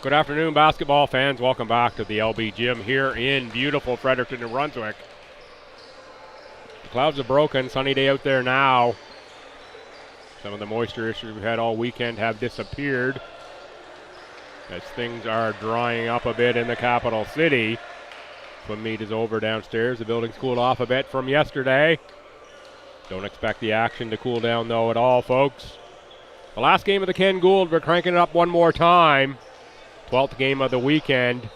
Good afternoon, basketball fans. Welcome back to the LB Gym here in beautiful Fredericton, New Brunswick. The clouds are broken. Sunny day out there now. Some of the moisture issues we've had all weekend have disappeared as things are drying up a bit in the capital city. Swim meet is over downstairs. The building's cooled off a bit from yesterday. Don't expect the action to cool down, though, at all, folks. The last game of the Ken Gould, we're cranking it up one more time. 12th game of the weekend.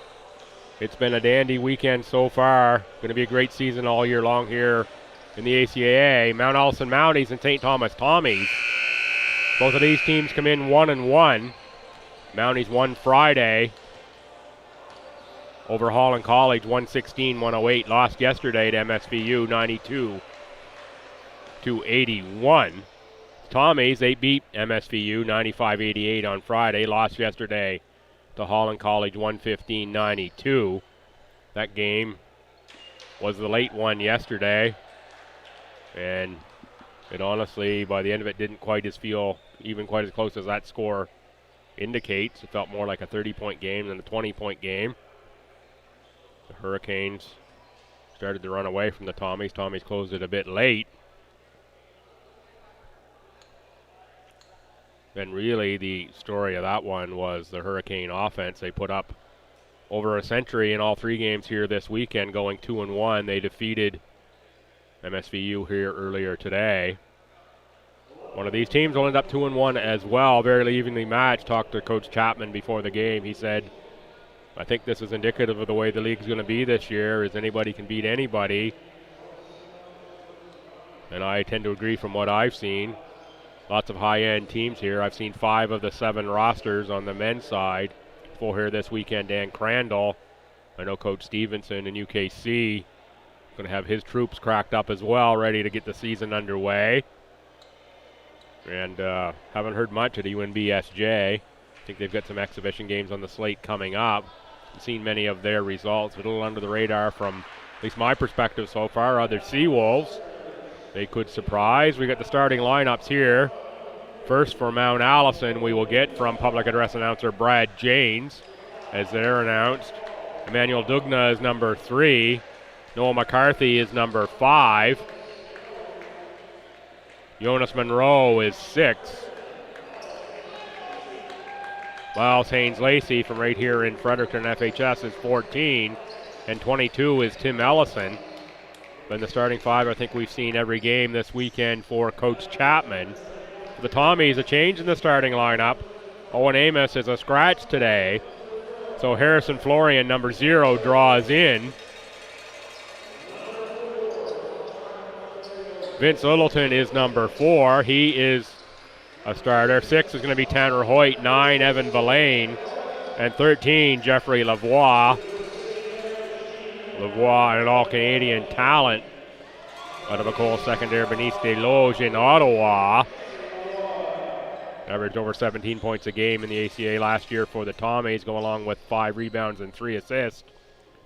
It's been a dandy weekend so far. Going to be a great season all year long here in the ACAA. Mount Allison Mounties and St. Thomas Tommies. Both of these teams come in 1-1. Mounties won Friday over Holland College, 116-108. Lost yesterday to MSVU, 92-81. Tommies, they beat MSVU 95-88 on Friday. Lost yesterday to Holland College, 115-92. That game was the late one yesterday, and it honestly, by the end of it, didn't quite as feel even quite as close as that score indicates. It felt more like a 30-point game than a 20-point game. The Hurricanes started to run away from the Tommies. Tommies closed it a bit late. And really the story of that one was the Hurricane offense. They put up over a century in all three games here this weekend, going 2-1. They defeated MSVU here earlier today. One of these teams will end up 2-1 as well, very evenly matched. Talked to Coach Chapman before the game. He said, I think this is indicative of the way the league's going to be this year, is anybody can beat anybody. And I tend to agree from what I've seen. Lots of high-end teams here. I've seen 5 of the 7 rosters on the men's side. Full here this weekend, Dan Crandall. I know Coach Stevenson in UKC going to have his troops cracked up as well, ready to get the season underway. And haven't heard much at UNBSJ. I think they've got some exhibition games on the slate coming up. I've seen many of their results. A little under the radar from at least my perspective so far. Other Seawolves, they could surprise. We got the starting lineups here. First for Mount Allison, we will get from public address announcer Brad Janes, as they're announced. Emmanuel Dugna is number 3. Noah McCarthy is number 5. Jonas Monroe is 6. Miles Haynes-Lacey from right here in Fredericton FHS is 14. And 22 is Tim Ellison. In the starting 5, I think we've seen every game this weekend for Coach Chapman. For the Tommies, a change in the starting lineup. Owen Amos is a scratch today. So Harrison Florian, number 0, draws in. Vince Littleton is number 4. He is a starter. 6 is going to be Tanner Hoyt. 9, Evan Villain. And 13, Jeffrey Lavoie. Lavoie, an all-Canadian talent out of Ecole Secondaire Benice Desloges in Ottawa. Averaged over 17 points a game in the ACA last year for the Tommies, go along with 5 rebounds and 3 assists.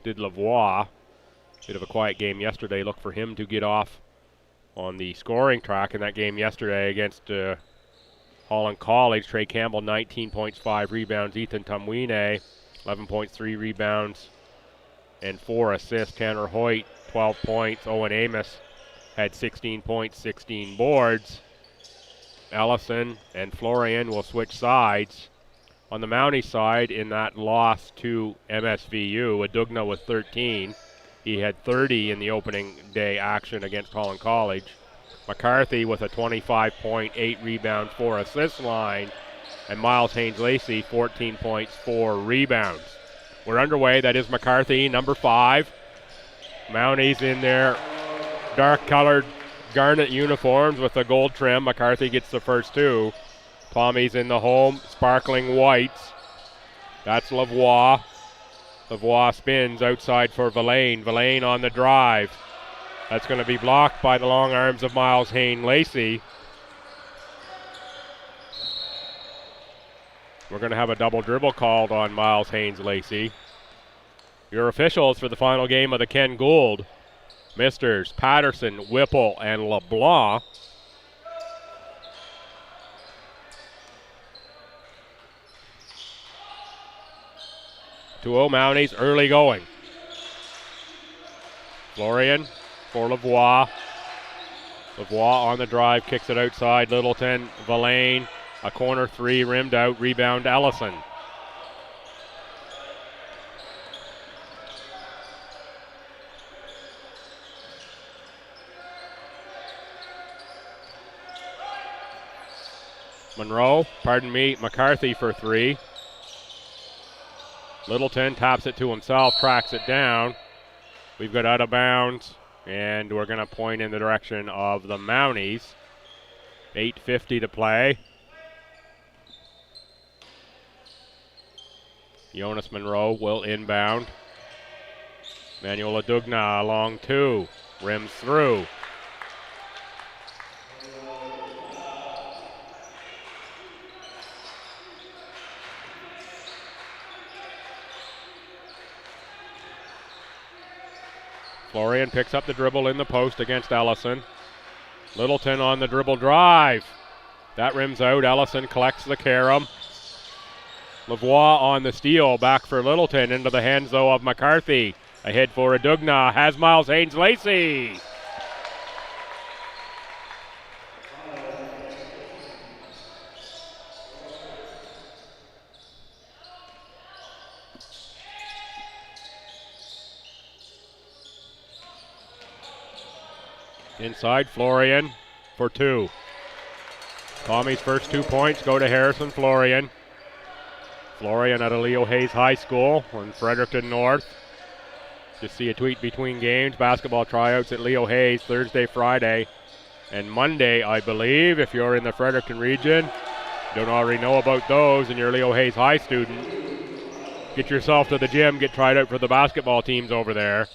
Did Lavoie. Bit of a quiet game yesterday. Look for him to get off on the scoring track in that game yesterday against Holland College. Trey Campbell, 19 points, 5 rebounds. Ethan Tumwine, 11 points, 3 rebounds. And 4 assists. Tanner Hoyt, 12 points. Owen Amos had 16 points, 16 boards. Allison and Florian will switch sides. On the Mountie side, in that loss to MSVU, Adugna with 13. He had 30 in the opening day action against Holland College. McCarthy with a 25 point, 8 rebound, 4 assist line. And Miles Haynes-Lacey, 14 points, 4 rebounds. We're underway. That is McCarthy, number 5. Mounties in their dark-colored garnet uniforms with the gold trim. McCarthy gets the first 2. Tommy's in the home, sparkling whites. That's Lavoie. Lavoie spins outside for Villain. Villain on the drive. That's going to be blocked by the long arms of Miles Haynes-Lacey. We're going to have a double dribble called on Miles Haynes-Lacey. Your officials for the final game of the Ken Gould: Misters Patterson, Whipple, and LeBlanc. 2-0 Mounties, early going. Florian for Lavoie. Lavoie on the drive, kicks it outside. Littleton, Villain, a corner three, rimmed out, rebound Allison. McCarthy for three. Littleton taps it to himself, tracks it down. We've got out of bounds, and we're going to point in the direction of the Mounties. 8:50 to play. Jonas Monroe will inbound. Manuel Adugna along two, rims through. Florian picks up the dribble in the post against Allison. Littleton on the dribble drive. That rims out. Allison collects the carom. Lavoie on the steal. Back for Littleton. Into the hands, though, of McCarthy. Ahead for Adugna. Has Miles Haynes-Lacey. Inside, Florian for two. Tommy's first 2 points go to Harrison Florian. Florian at a Leo Hayes High School in Fredericton North. Just see a tweet between games. Basketball tryouts at Leo Hayes Thursday, Friday, and Monday, I believe. If you're in the Fredericton region, don't already know about those, and you're a Leo Hayes High student, get yourself to the gym, get tried out for the basketball teams over there.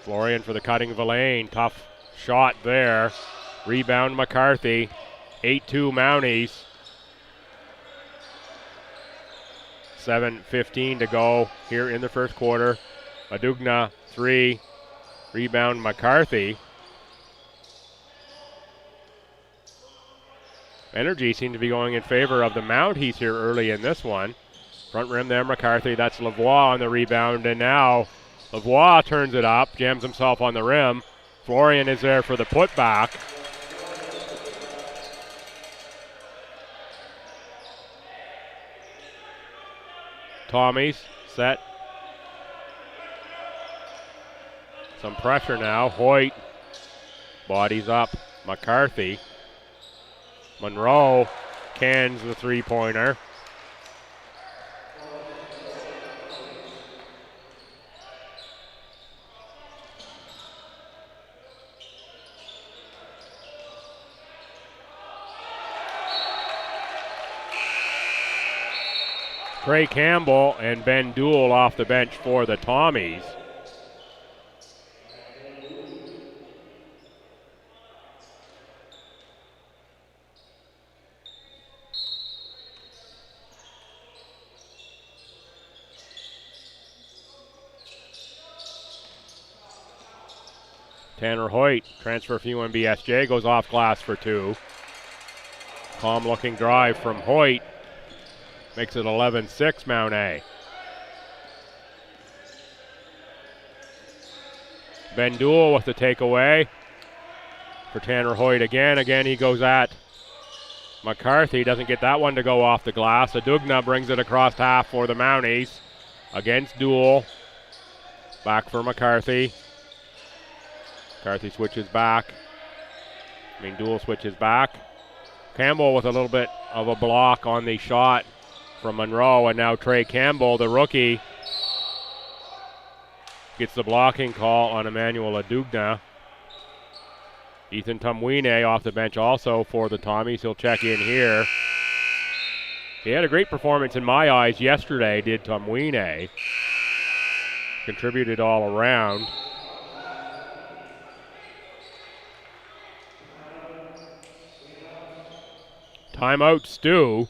Florian for the cutting Villain. Tough shot there. Rebound McCarthy. 8-2 Mounties. 7:15 to go here in the first quarter. Adugna, three. Rebound McCarthy. Energy seemed to be going in favor of the Mounties here early in this one. Front rim there, McCarthy. That's Lavoie on the rebound, and now Lavoie turns it up, jams himself on the rim. Florian is there for the putback. Tommy's set. Some pressure now. Hoyt bodies up McCarthy. Monroe cans the three-pointer. Trey Campbell and Ben Duell off the bench for the Tommies. Tanner Hoyt, transfer from UNBSJ, goes off glass for two. Calm looking drive from Hoyt. Makes it 11-6 Mount A. Ben Duell with the takeaway for Tanner Hoyt again. Again, he goes at McCarthy. Doesn't get that one to go off the glass. Adugna brings it across half for the Mounties. Against Duell. Back for McCarthy. McCarthy switches back. Duell switches back. Campbell with a little bit of a block on the shot from Monroe, and now Trey Campbell, the rookie, gets the blocking call on Emmanuel Adugna. Ethan Tumwine off the bench also for the Tommies. He'll check in here. He had a great performance in my eyes yesterday, did Tumwine. Contributed all around. Timeout, Stu.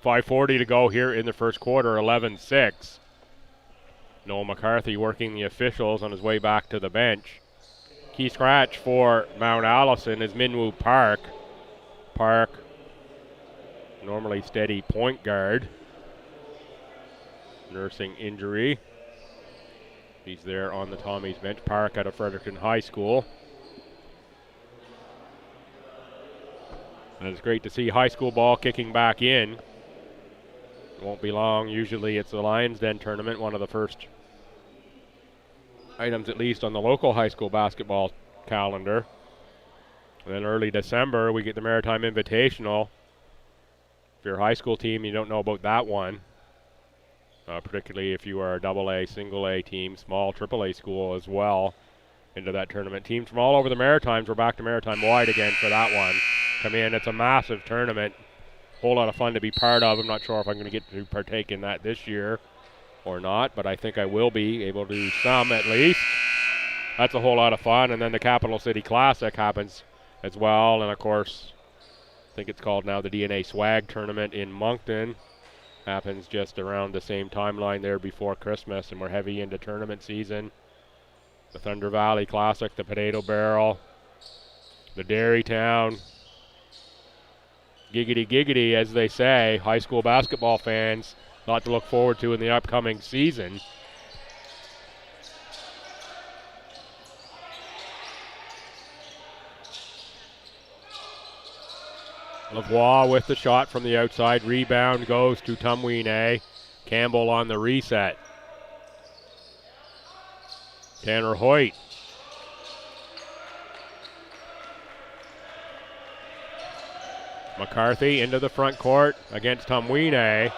5:40 to go here in the first quarter, 11-6. Noel McCarthy working the officials on his way back to the bench. Key scratch for Mount Allison is Minwoo Park. Park normally steady point guard, nursing injury. He's there on the Tommies bench. Park out of Fredericton High School. And it's great to see high school ball kicking back in. It won't be long. Usually it's the Lions Den tournament, one of the first items at least on the local high school basketball calendar. And then early December we get the Maritime Invitational. If you're a high school team, you don't know about that one. Particularly if you are a AA, single A team, small AAA school as well into that tournament. Teams from all over the Maritimes, we're back to Maritime Wide again for that one. Come in, it's a massive tournament. Whole lot of fun to be part of. I'm not sure if I'm going to get to partake in that this year or not, but I think I will be able to do some at least. That's a whole lot of fun. And then the Capital City Classic happens as well. And of course, I think it's called now the DNA Swag Tournament in Moncton. Happens just around the same timeline there before Christmas, and we're heavy into tournament season. The Thunder Valley Classic, the Potato Barrel, the Dairy Town. Giggity giggity, as they say, high school basketball fans. Lot to look forward to in the upcoming season. Lavoie with the shot from the outside. Rebound goes to Tumwine. Campbell on the reset. Tanner Hoyt. McCarthy into the front court against Tumwine.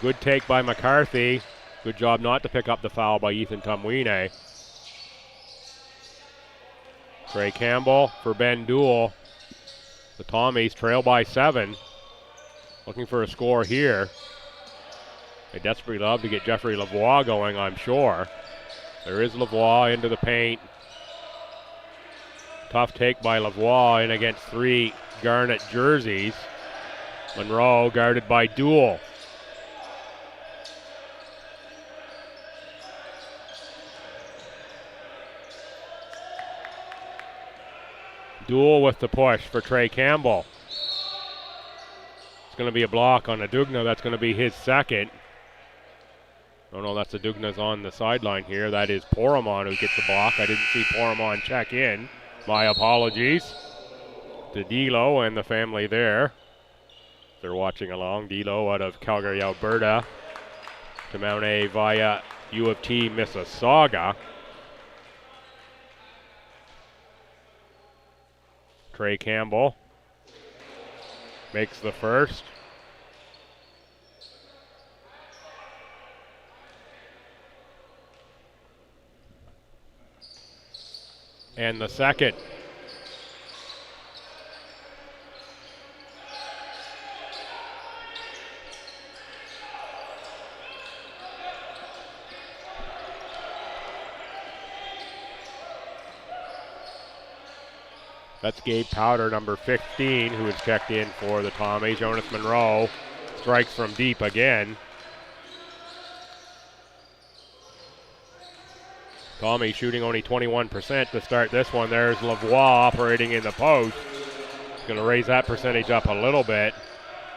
Good take by McCarthy. Good job not to pick up the foul by Ethan Tumwine. Trey Campbell for Ben Duell. The Tommies trail by 7. Looking for a score here. They desperately love to get Jeffrey Lavoie going, I'm sure. There is Lavoie into the paint. Tough take by Lavoie in against 3 Garnet jerseys. Monroe guarded by Duell. Duell with the push for Trey Campbell. It's going to be a block on Adugna. That's going to be his second. Oh no, that's Adugna's on the sideline here. That is Poramon who gets the block. I didn't see Poramon check in. My apologies to D'Lo and the family there. They're watching along. D'Lo out of Calgary, Alberta to Mount A via U of T, Mississauga. Trey Campbell makes the first. And the second. That's Gabe Powder, number 15, who has checked in for the Tommies. Jonas Monroe strikes from deep again. Tommy shooting only 21% to start this one. There's Lavoie operating in the post. Going to raise that percentage up a little bit.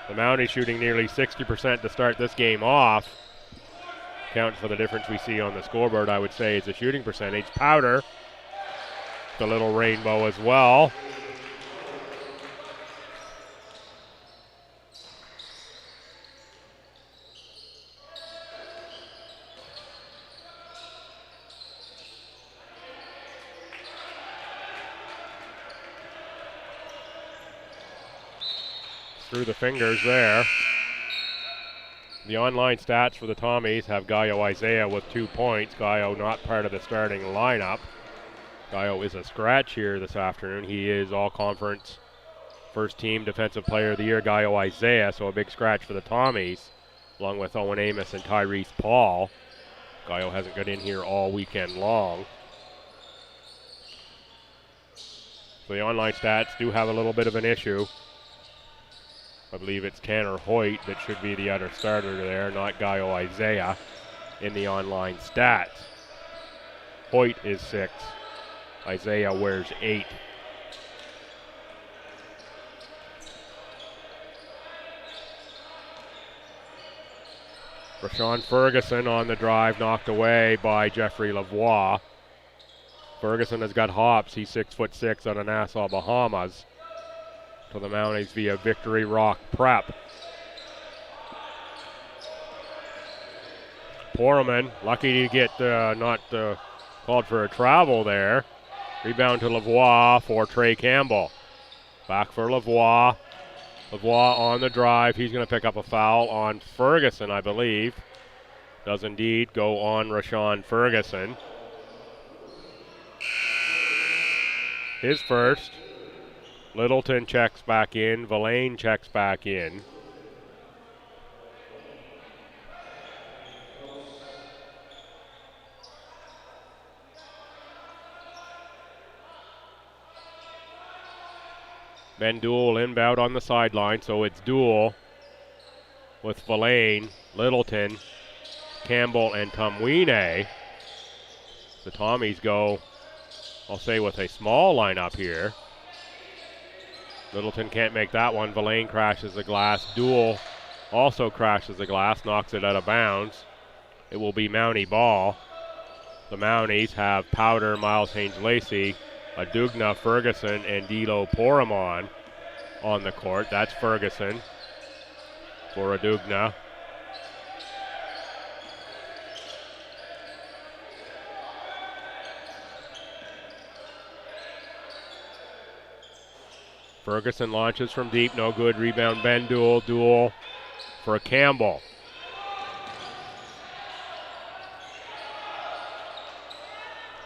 The Mounties shooting nearly 60% to start this game off. Counts for the difference we see on the scoreboard, I would say, is the shooting percentage. Powder, the little rainbow as well. Through the fingers there. The online stats for the Tommies have Gaio Isaiah with 2 points. Gaio not part of the starting lineup. Gaio is a scratch here this afternoon. He is all-conference first-team defensive player of the year, Gaio Isaiah, so a big scratch for the Tommies, along with Owen Amos and Tyrese Paul. Gaio hasn't got in here all weekend long. So the online stats do have a little bit of an issue. I believe it's Tanner Hoyt that should be the other starter there, not Gaio Isaiah in the online stats. Hoyt is 6. Isaiah wears 8. Rashawn Ferguson on the drive, knocked away by Jeffrey Lavoie. Ferguson has got hops. He's 6'6" out of Nassau, Bahamas. To the Mounties via Victory Rock Prep. Poorman, lucky to get not called for a travel there. Rebound to Lavoie for Trey Campbell. Back for Lavoie. Lavoie on the drive. He's going to pick up a foul on Ferguson, I believe. Does indeed go on Rashawn Ferguson. His first. Littleton checks back in. Villain checks back in. Ben Duell inbound on the sideline, so it's Duell with Villain, Littleton, Campbell, and Tumwine. The Tommies go, I'll say, with a small lineup here. Littleton can't make that one. Villain crashes the glass. Duell also crashes the glass, knocks it out of bounds. It will be Mountie ball. The Mounties have Powder, Miles Haynes-Lacey, Adugna, Ferguson, and D'Lo Poramon on the court. That's Ferguson for Adugna. Ferguson launches from deep, no good. Rebound Ben Duell. Duell for Campbell.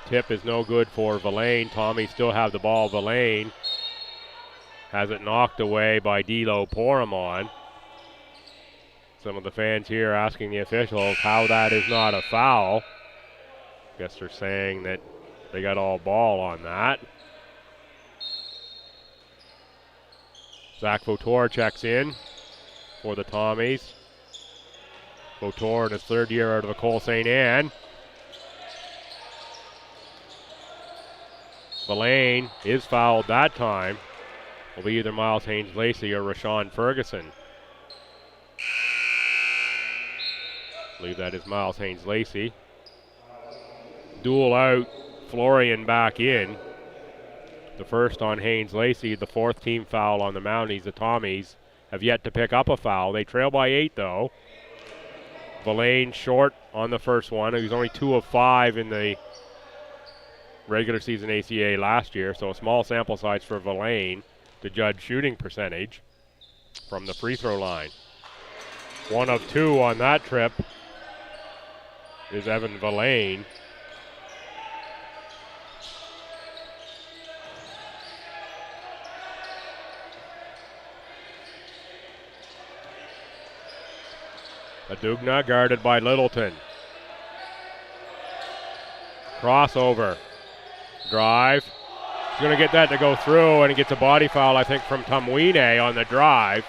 Tip is no good for Villain. Tommy still have the ball. Villain has it knocked away by D'Lo Poramon. Some of the fans here asking the officials how that is not a foul. Guess they're saying that they got all ball on that. Zach Vautour checks in for the Tommies. Vautour in his third year out of Ecole St. Anne. Villain is fouled that time. Will be either Miles Haynes-Lacey or Rashawn Ferguson. I believe that is Miles Haynes-Lacey. Duell out, Florian back in. The first on Haynes-Lacey, the fourth team foul on the Mounties. The Tommies have yet to pick up a foul. They trail by 8 though. Villain short on the first one. He was only 2 of 5 in the regular season ACA last year, so a small sample size for Villain to judge shooting percentage from the free throw line. 1 of 2 on that trip is Evan Villain. Adugna guarded by Littleton. Crossover. Drive. He's going to get that to go through, and he gets a body foul, I think, from Tumwine on the drive.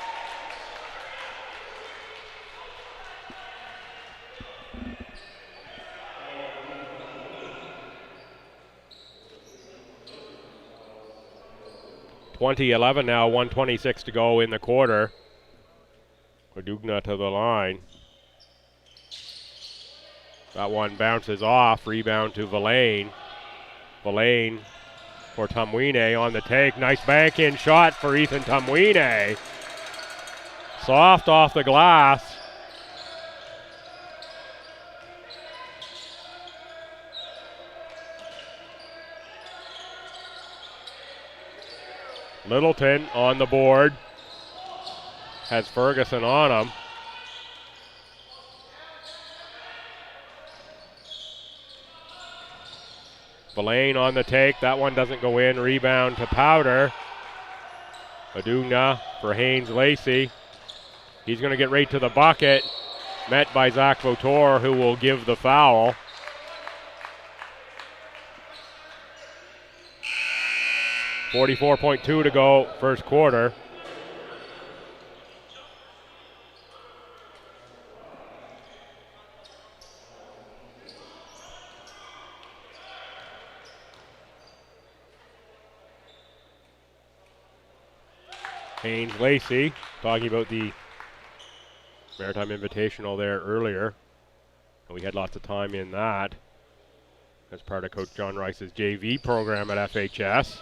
(20-11) now, 1:26 to go in the quarter. Adugna to the line. That one bounces off. Rebound to Villain. Villain for Tumwine on the take. Nice bank-in shot for Ethan Tumwine. Soft off the glass. Littleton on the board. Has Ferguson on him. Villain on the take. That one doesn't go in. Rebound to Powder. Adugna for Haynes-Lacey. He's going to get right to the bucket. Met by Zach Vautour, who will give the foul. .42 to go, first quarter. Haynes-Lacey talking about the Maritime Invitational there earlier. And we had lots of time in that as part of Coach John Rice's JV program at FHS.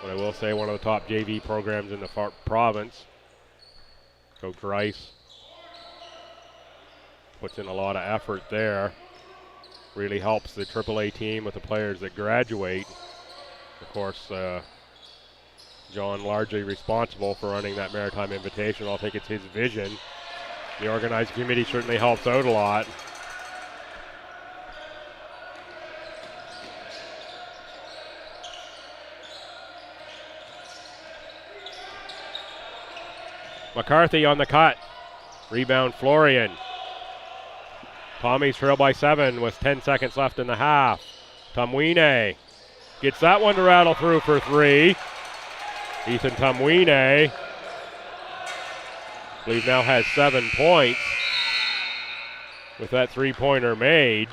But I will say one of the top JV programs in the province. Coach Rice puts in a lot of effort there. Really helps the AAA team with the players that graduate. Of course, John largely responsible for running that Maritime Invitational. I think it's his vision. The organizing committee certainly helps out a lot. McCarthy on the cut. Rebound Florian. Tommy's trail by 7 with 10 seconds left in the half. Tumwine gets that one to rattle through for 3. Ethan Tumwine, I believe, now has 7 points with that 3-pointer made.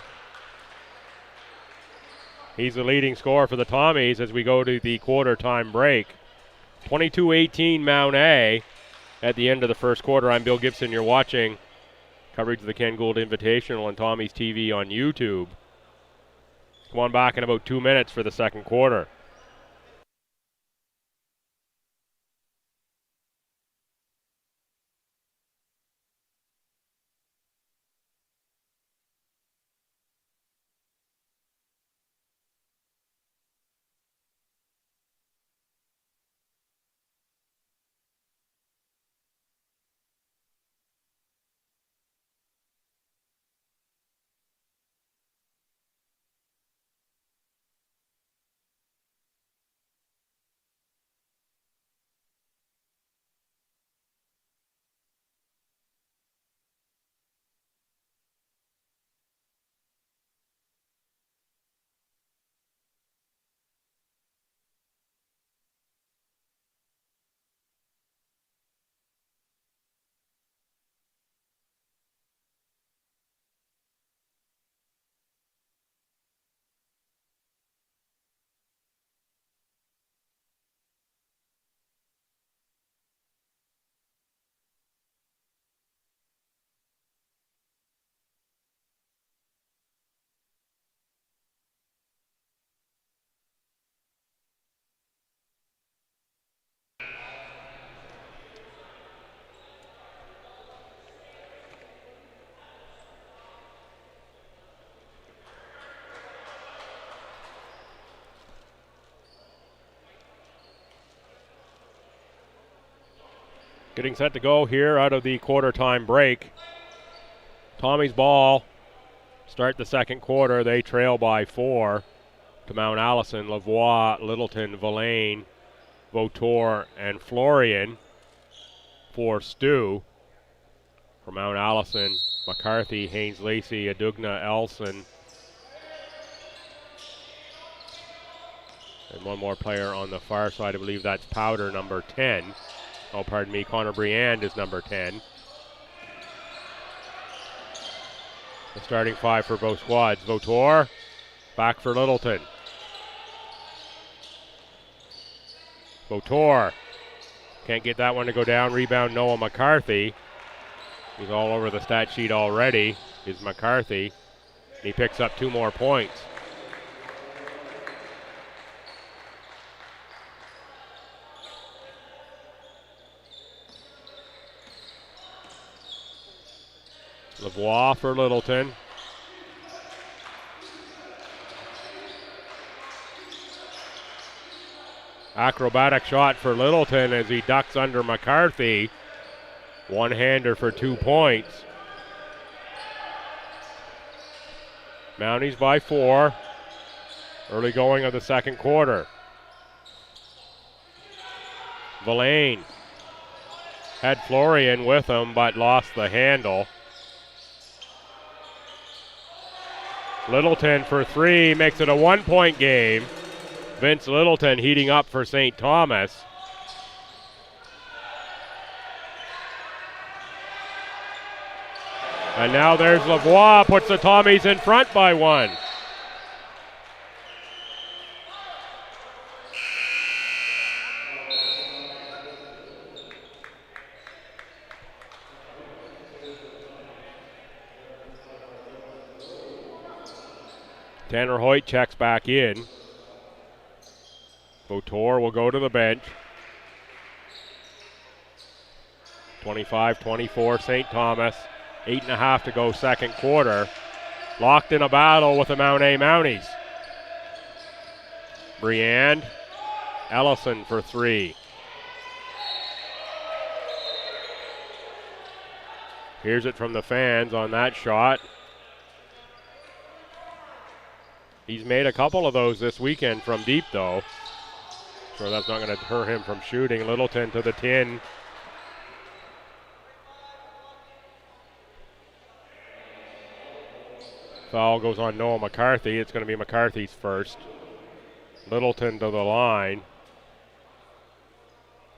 He's the leading scorer for the Tommies as we go to the quarter time break. 22-18 Mount A at the end of the first quarter. I'm Bill Gibson. You're watching coverage of the Ken Gould Invitational on Tommy's TV on YouTube. Come on back in about 2 minutes for the second quarter. Getting set to go here out of the quarter time break. Tommy's ball. Start the second quarter. They trail by 4 to Mount Allison, Lavoie, Littleton, Villain, Vautour, and Florian for Stu. For Mount Allison, McCarthy, Haynes Lacey, Adugna, Elson. And one more player on the far side. I believe that's Powder, number 10. Oh, pardon me, Connor Briand is number 10. The starting 5 for both squads. Vautour, back for Littleton. Vautour, can't get that one to go down. Rebound Noah McCarthy. He's all over the stat sheet already, is McCarthy. He picks up 2 more points. Lavoie for Littleton. Acrobatic shot for Littleton as he ducks under McCarthy. One-hander for 2 points. Mounties by 4. Early going of the second quarter. Villain had Florian with him but lost the handle. Littleton for 3 makes it a 1-point game. Vince Littleton heating up for St. Thomas. And now there's Lavoie, puts the Tommies in front by 1. Tanner Hoyt checks back in. Vautour will go to the bench. 25-24 St. Thomas. 8.5 to go second quarter. Locked in a battle with the Mount A Mounties. Briand, Allison for three. Here's it from the fans on that shot. He's made a couple of those this weekend from deep, though. So that's not going to deter him from shooting. Littleton to the tin. Foul goes on Noah McCarthy. It's going to be McCarthy's first. Littleton to the line.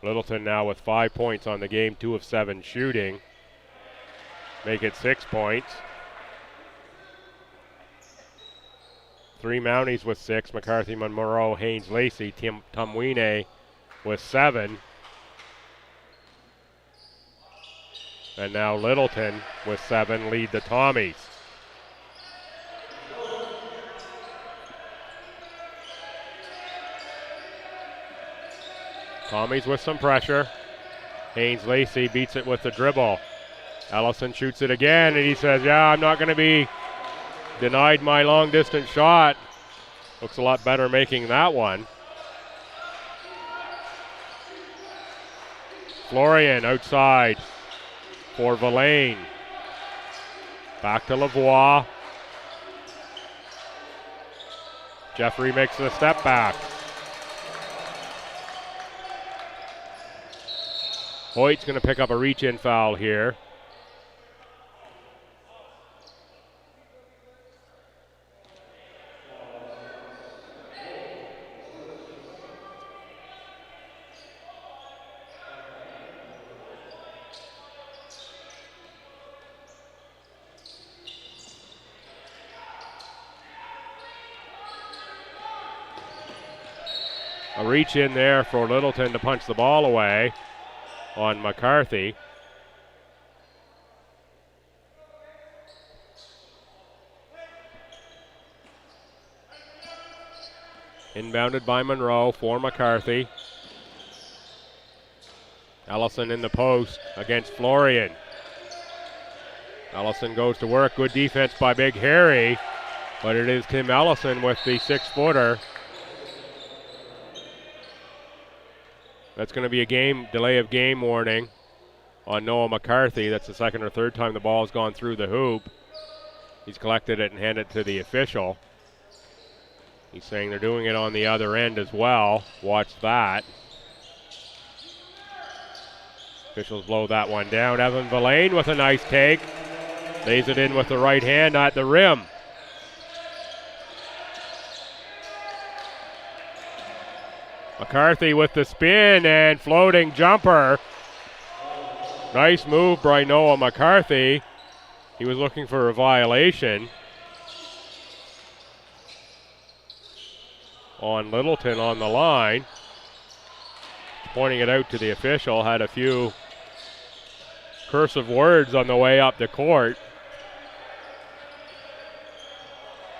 Littleton now with 5 points on the game, 2 of 7 shooting. Make it 6 points. 3 Mounties with 6. McCarthy, Monroe, Haynes, Lacey. Tumwine with 7. And now Littleton with 7 lead the Tommies. Tommies with some pressure. Haynes Lacey beats it with the dribble. Allison shoots it again, and he says, yeah, I'm not going to be denied my long distance shot. Looks a lot better making that one. Florian outside for Villain. Back to Lavoie. Jeffrey makes the step back. Hoyt's going to pick up a reach-in foul here. A reach in there for Littleton to punch the ball away on McCarthy. Inbounded by Monroe for McCarthy. Allison in the post against Florian. Allison goes to work. Good defense by Big Harry, but it is Tim Allison with the 6-footer. That's going to be a delay of game warning on Noah McCarthy. That's the second or third time the ball's gone through the hoop. He's collected it and handed it to the official. He's saying they're doing it on the other end as well. Watch that. Officials blow that one down. Evan Villain with a nice take. Lays it in with the right hand at the rim. McCarthy with the spin and floating jumper. Nice move by Noah McCarthy. He was looking for a violation on Littleton on the line. Pointing it out to the official, had a few cursive words on the way up the court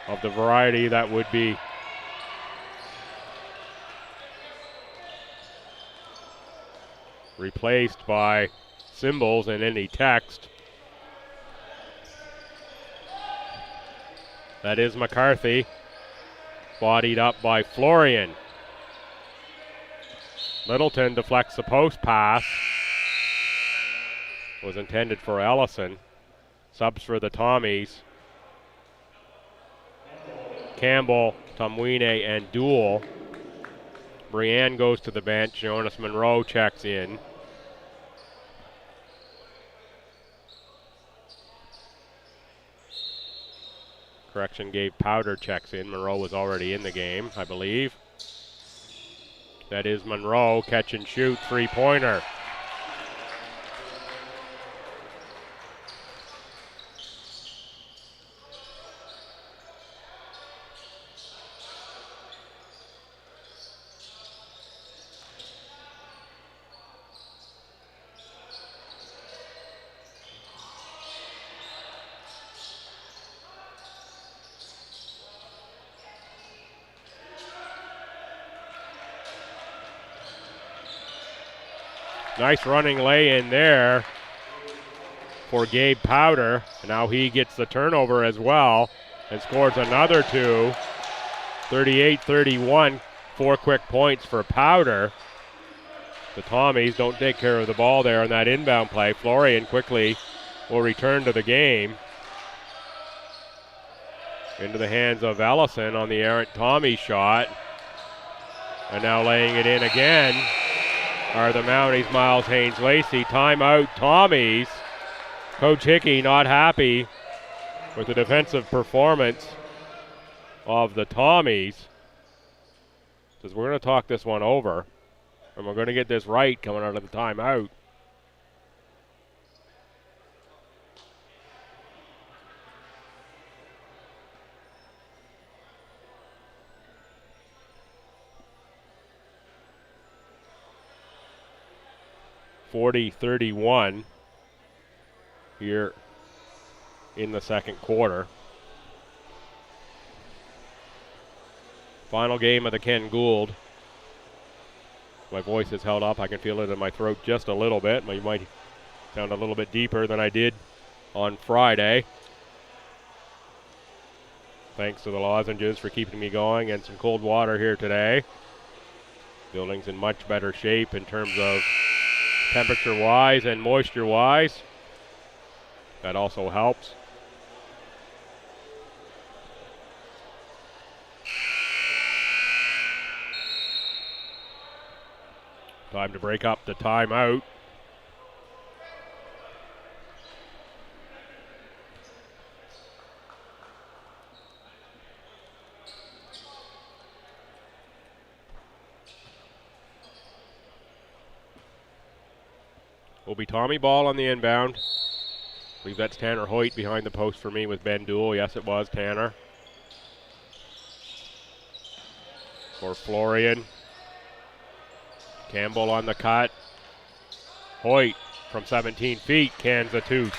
of the variety that would be replaced by symbols in any text. That is McCarthy, bodied up by Florian. Littleton deflects the post pass. Was intended for Allison. Subs for the Tommies. Campbell, Tumwine, and Duel. Briand goes to the bench. Jonas Monroe checks in. Correction, Gabe Powder checks in. Monroe was already in the game, I believe. That is Monroe, catch and shoot, three-pointer. Nice running lay in there for Gabe Powder. And now he gets the turnover as well and scores another two. 38-31, 4 quick points for Powder. The Tommies don't take care of the ball there on that inbound play. Florian quickly will return to the game. Into the hands of Allison on the errant Tommy shot. And now laying it in again are the Mounties, Miles Haynes-Lacey. Timeout, Tommies. Coach Hickey not happy with the defensive performance of the Tommies. Says we're going to talk this one over, and we're going to get this right coming out of the timeout. (40-31) here in the second quarter. Final game of the Ken Gould. My voice is held up. I can feel it in my throat just a little bit. You might sound a little bit deeper than I did on Friday. Thanks to the lozenges for keeping me going and some cold water here today. Building's in much better shape in terms of temperature-wise and moisture-wise. That also helps. Time to break up the timeout. Will be Tommy ball on the inbound. I believe that's Tanner Hoyt behind the post for me with Ben Duell. Yes, it was Tanner. For Florian. Campbell on the cut. Hoyt from 17 feet cans the tooth.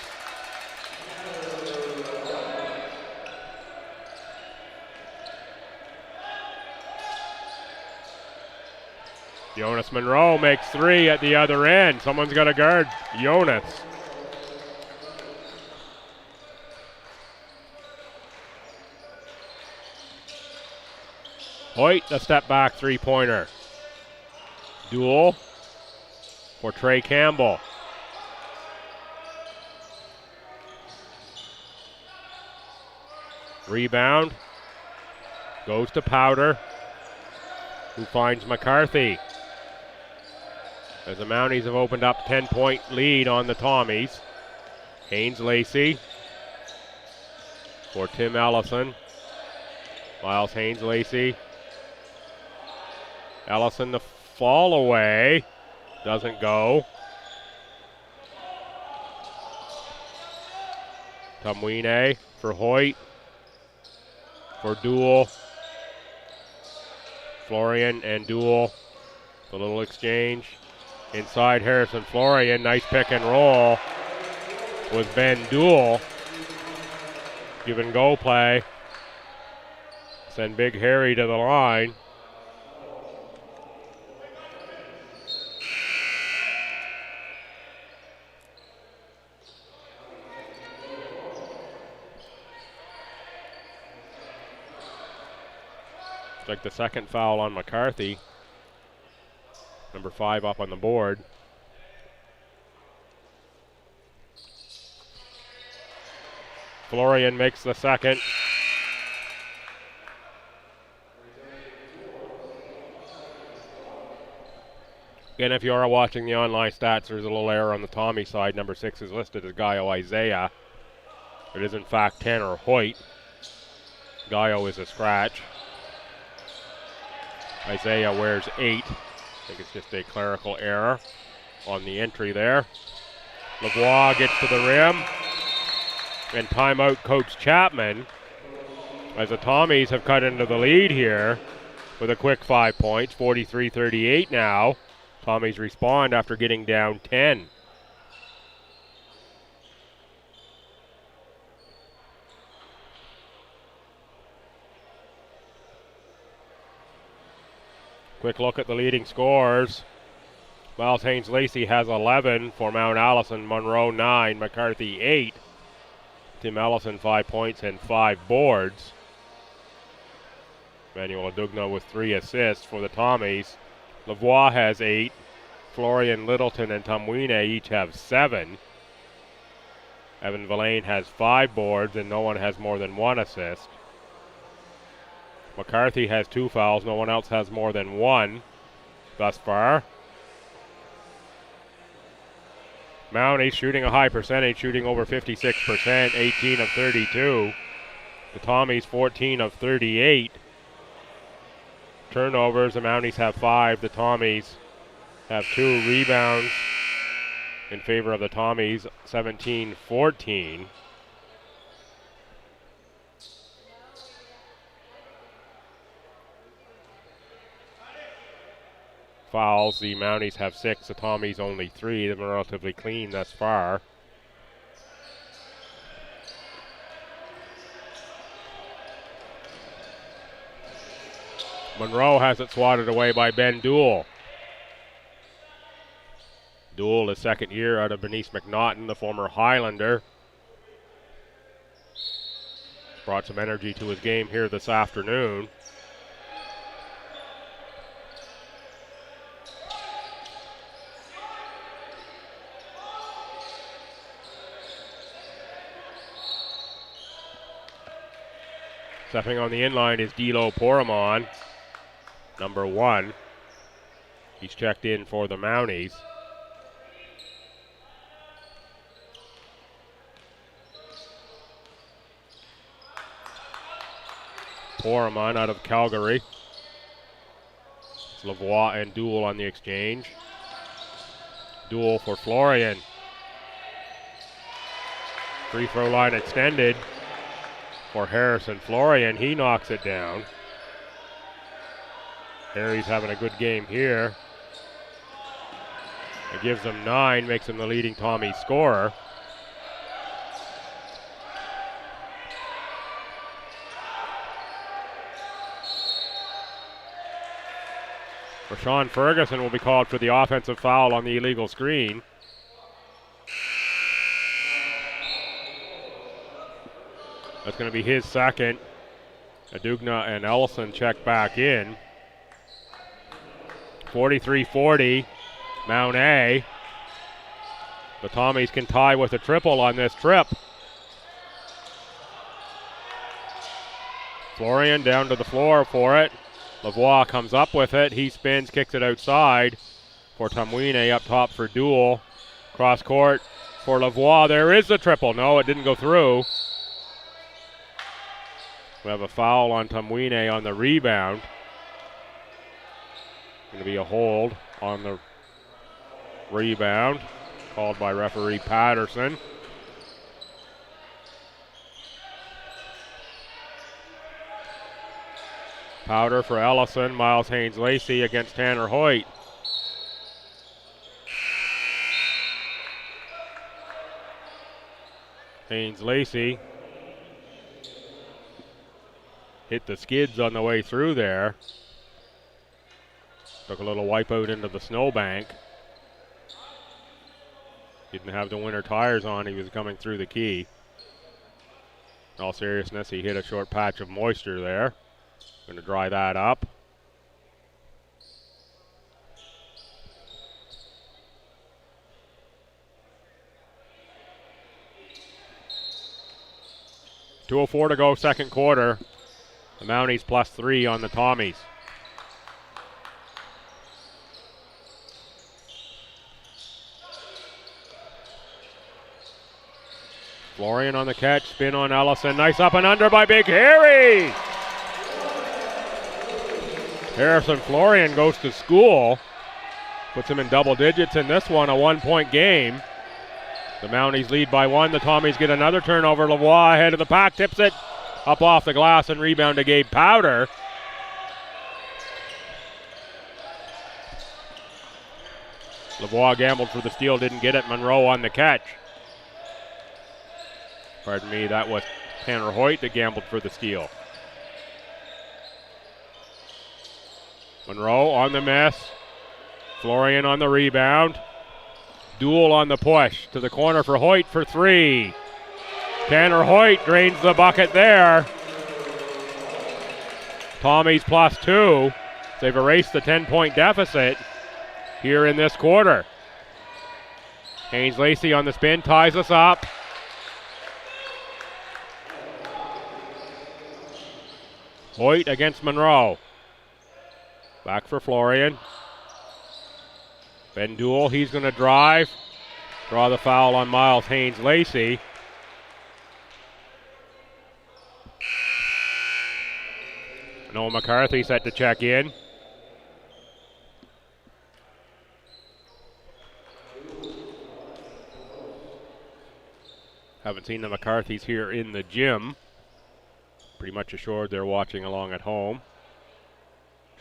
Jonas Monroe makes 3 at the other end. Someone's got to guard Jonas. Hoyt, the step back 3-pointer. Duel for Trey Campbell. Rebound goes to Powder, who finds McCarthy. As the Mounties have opened up 10-point lead on the Tommies. Haynes-Lacey for Tim Allison. Miles Haynes-Lacey. Allison the fall away. Doesn't go. Tamwine for Hoyt. For Duel. Florian and Duel. A little exchange. Inside Harrison Florian. Nice pick and roll with Ben Duel. Give and go play. Send Big Harry to the line. It's like the second foul on McCarthy. Number 5 up on the board. Florian makes the second. Again, if you are watching the online stats, there's a little error on the Tommy side. Number 6 is listed as Gaio Isaiah. It is in fact Tanner Hoyt. Gaio is a scratch. Isaiah wears 8. I think it's just a clerical error on the entry there. Lavoie gets to the rim. And timeout Coach Chapman, as the Tommies have cut into the lead here with a quick 5 points. 43-38 now. Tommies respond after getting down 10. Quick look at the leading scorers. Miles Haynes-Lacey has 11 for Mount Allison. Monroe 9, McCarthy 8. Tim Ellison 5 points and 5 boards. Manuel Adugna with 3 assists for the Tommies. Lavoie has 8. Florian Littleton and Tumwine each have 7. Evan Villain has 5 boards and no one has more than 1 assist. McCarthy has 2 fouls. No one else has more than 1 thus far. Mounties shooting a high percentage, shooting over 56%, 18 of 32. The Tommies 14 of 38. Turnovers, the Mounties have 5. The Tommies have 2 rebounds in favor of the Tommies, 17-14. Fouls, the Mounties have 6, the Tommies only 3. They've been relatively clean thus far. Monroe has it swatted away by Ben Duell. Duell is second year out of Bernice McNaughton, the former Highlander. Brought some energy to his game here this afternoon. Stepping on the inline is D'Lo Poramon, number 1. He's checked in for the Mounties. Poramon out of Calgary. It's Lavoie and Duell on the exchange. Duell for Florian. Free throw line extended for Harrison Florian. He knocks it down. Harry's having a good game here. It gives him 9, makes him the leading Tommy scorer. Rashawn Ferguson will be called for the offensive foul on the illegal screen. That's going to be his second. Adugna and Ellison check back in. 43-40, Mount A. The Tommies can tie with a triple on this trip. Florian down to the floor for it. Lavoie comes up with it. He spins, kicks it outside for Tumwine, up top for Duell. Cross court for Lavoie. There is the triple. No, it didn't go through. We have a foul on Tumwine on the rebound. Going to be a hold on the rebound, called by referee Patterson. Powder for Allison, Miles Haynes-Lacey against Tanner Hoyt. Haynes-Lacey hit the skids on the way through there. Took a little wipeout into the snowbank. Didn't have the winter tires on, he was coming through the key. In all seriousness, he hit a short patch of moisture there. Going to dry that up. .204 to go, second quarter. The Mounties +3 on the Tommies. Florian on the catch, spin on Allison. Nice up and under by Big Harry. Harrison Florian goes to school. Puts him in double digits in this one, a 1-point game. The Mounties lead by 1. The Tommies get another turnover. Lavoie ahead of the pack, tips it up off the glass and rebound to Gabe Powder. Lavoie gambled for the steal, didn't get it. Monroe on the catch. Pardon me, that was Tanner Hoyt that gambled for the steal. Monroe on the miss. Florian on the rebound. Gould on the push to the corner for Hoyt for three. Tanner Hoyt drains the bucket there. Tommies +2. They've erased the 10-point deficit here in this quarter. Haynes Lacey on the spin, ties us up. Hoyt against Monroe. Back for Florian. Ben Duell, he's going to drive. Draw the foul on Miles Haynes Lacey. Noah McCarthy set to check in. Haven't seen the McCarthys here in the gym. Pretty much assured they're watching along at home.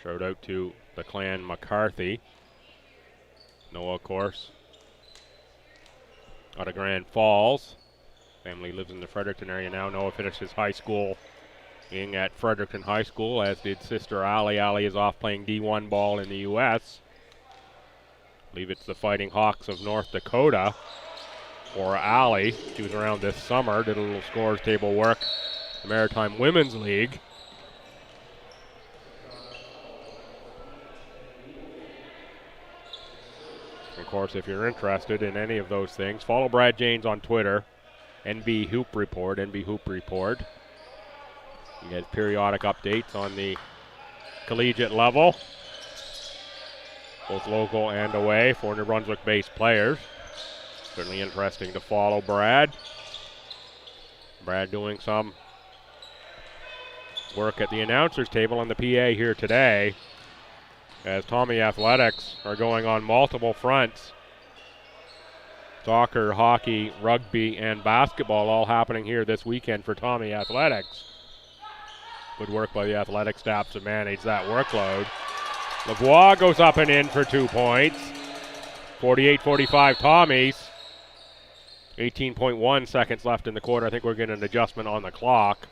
Shout out to the clan McCarthy. Noah, of course, out of Grand Falls. Family lives in the Fredericton area now. Noah finished his high school being at Fredericton High School, as did sister Allie. Allie is off playing D1 ball in the U.S. I believe it's the Fighting Hawks of North Dakota for Allie. She was around this summer, did a little scores table work, the Maritime Women's League. Of course, if you're interested in any of those things, follow Brad Janes on Twitter, NB Hoop Report, NB Hoop Report. You get periodic updates on the collegiate level, both local and away, for New Brunswick-based players. Certainly interesting to follow Brad. Brad doing some work at the announcers table on the PA here today, as Tommy Athletics are going on multiple fronts. Soccer, hockey, rugby, and basketball all happening here this weekend for Tommy Athletics. Good work by the athletic staff to manage that workload. Lavoie goes up and in for 2 points. 48-45 Tommies. 18.1 seconds left in the quarter. I think we're getting an adjustment on the clock.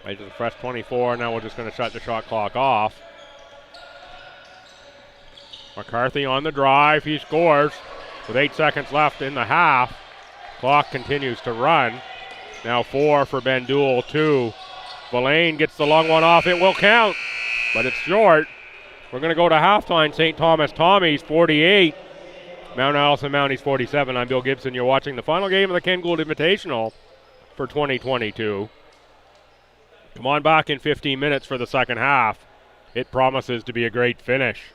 Right to the fresh 24. Now we're just going to shut the shot clock off. McCarthy on the drive. He scores with 8 seconds left in the half. Clock continues to run. Now 4 for Ben Duell, 2. Villain gets the long one off. It will count, but it's short. We're going to go to halftime. St. Thomas Tommies 48. Mount Allison Mounties 47. I'm Bill Gibson. You're watching the final game of the Ken Gould Invitational for 2022. Come on back in 15 minutes for the second half. It promises to be a great finish.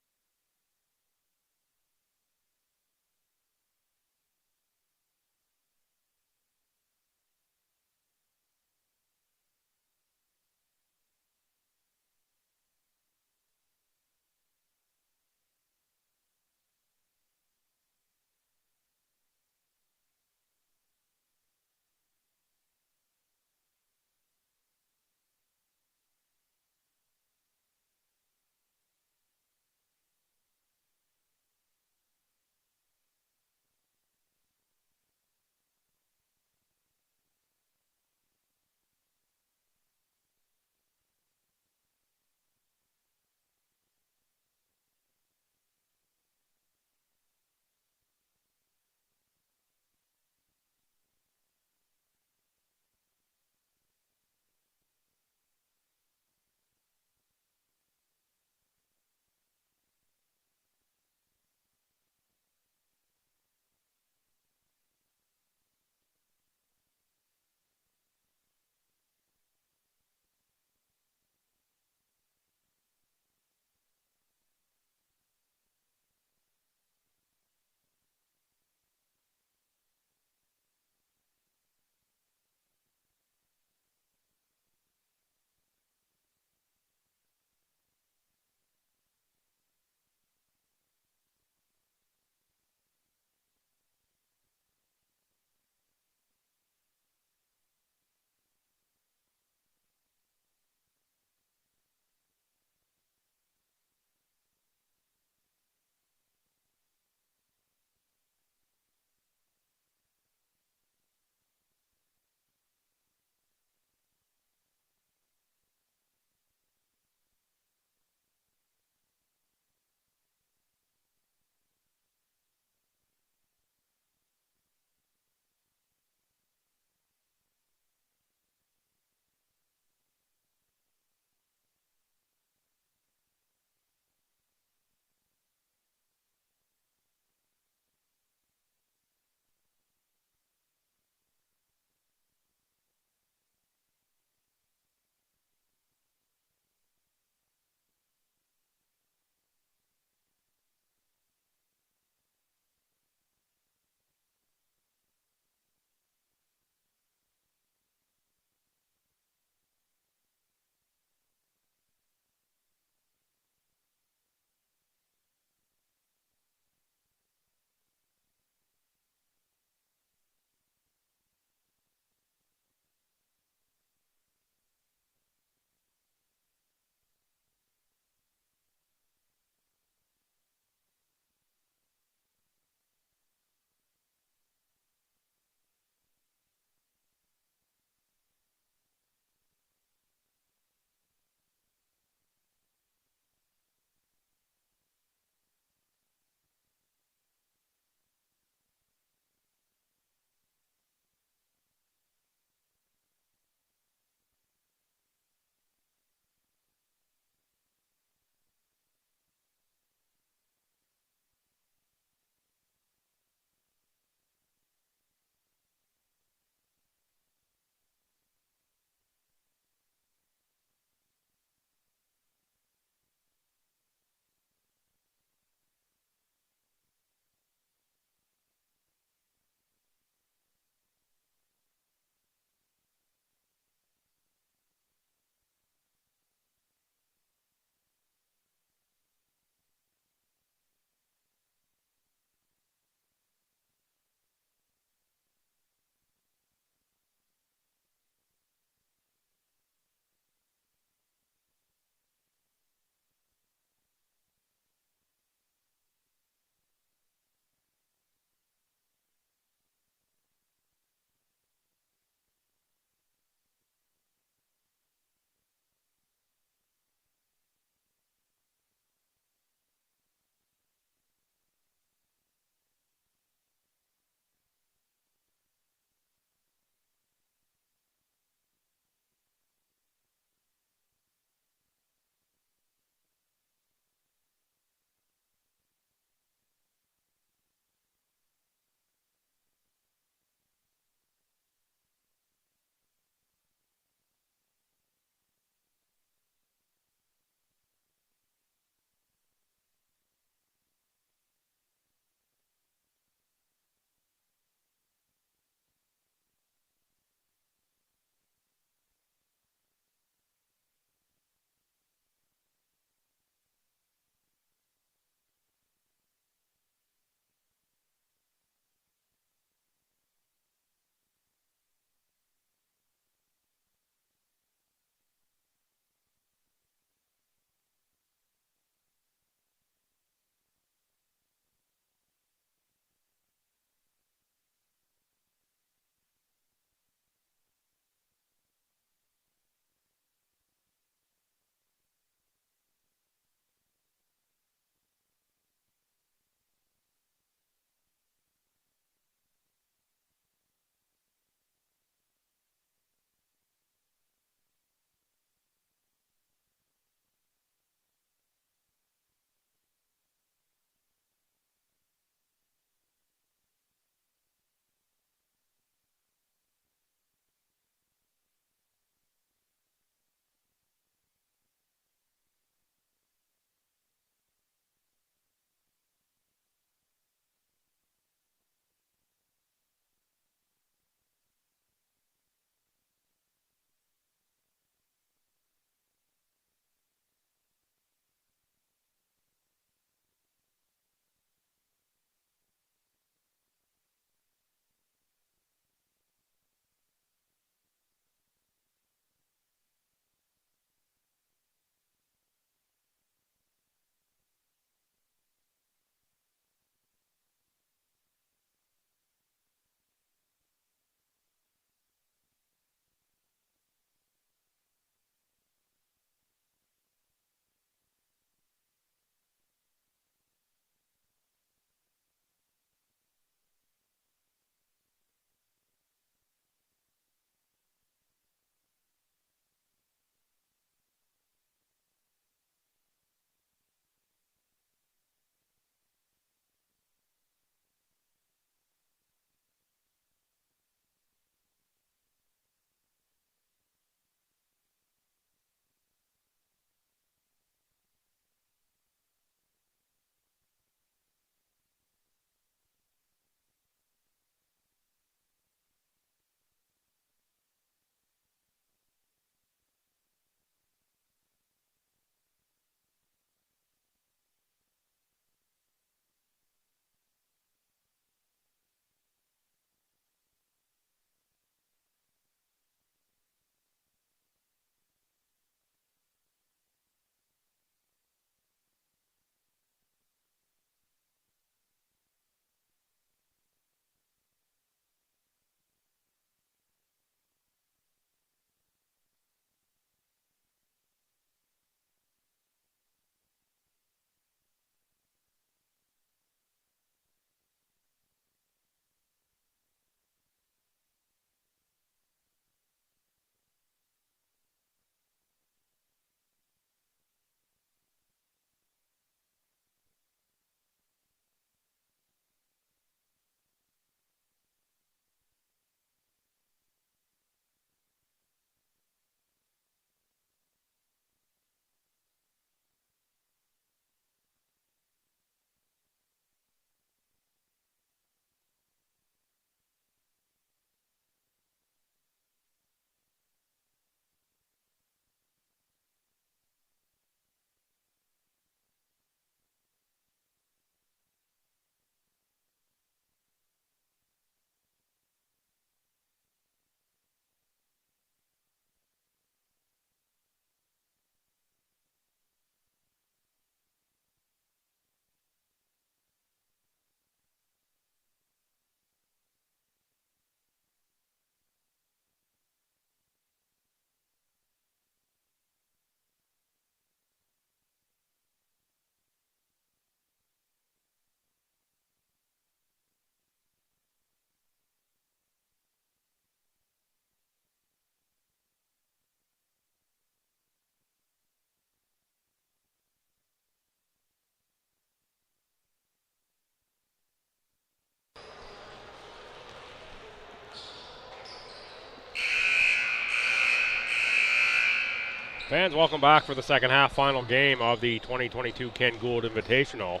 Fans, welcome back for the second half final game of the 2022 Ken Gould Invitational.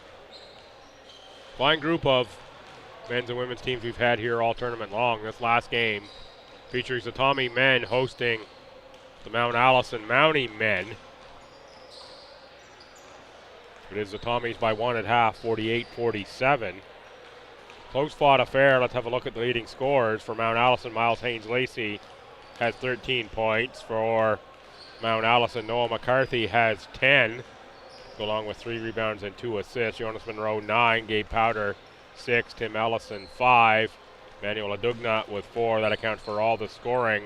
Fine group of men's and women's teams we've had here all tournament long. This last game features the Tommy men hosting the Mount Allison Mountie men. It is the Tommies by 1 at half, 48-47. Close fought affair. Let's have a look at the leading scorers. For Mount Allison, Miles Haynes-Lacey has 13 points. For Mount Allison, Noah McCarthy has 10, along with 3 rebounds and 2 assists. Jonas Monroe 9, Gabe Powder 6, Tim Ellison 5, Manuel Adugna with 4. That accounts for all the scoring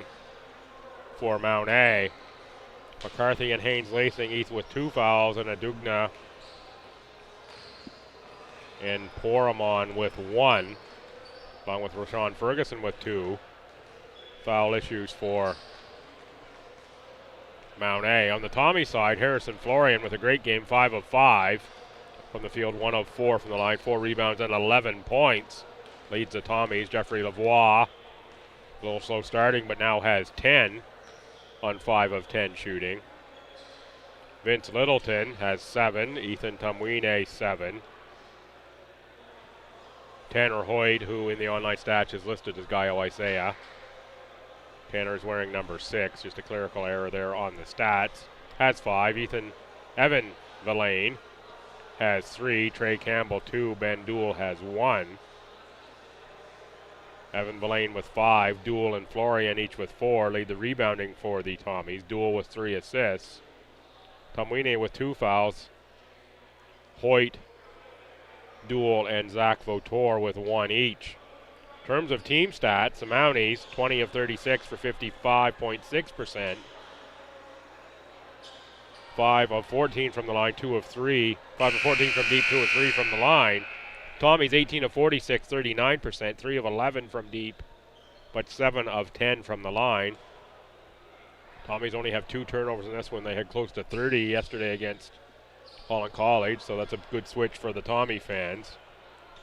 for Mount A. McCarthy and Haynes-Lacey each with 2 fouls, and Adugna and Poramon with 1, along with Rashawn Ferguson with 2. Foul issues for Mount A. On the Tommy side, Harrison Florian with a great game, 5 of 5 from the field, 1 of 4 from the line, 4 rebounds and 11 points. Leads the Tommies. Jeffrey Lavoie, a little slow starting, but now has 10 on 5 of 10 shooting. Vince Littleton has 7. Ethan Tumwine 7. Tanner Hoyt, who in the online stats is listed as Gaio Isaiah. Tanner is wearing number 6, just a clerical error there on the stats. Has 5. Evan Villain has 3. Trey Campbell 2. Ben Duell has 1. Evan Villain with 5. Duell and Florian each with 4 lead the rebounding for the Tommies. Duell with 3 assists. Tumwine with 2 fouls. Hoyt, Duell, and Zach Votor with 1 each. In terms of team stats, the Mounties 20 of 36 for 55.6%. 5 of 14 from the line, 2 of 3. 5 of 14 from deep, 2 of 3 from the line. Tommies 18 of 46, 39%. 3 of 11 from deep, but 7 of 10 from the line. Tommies only have 2 turnovers in this one. They had close to 30 yesterday against Holland College, so that's a good switch for the Tommy fans.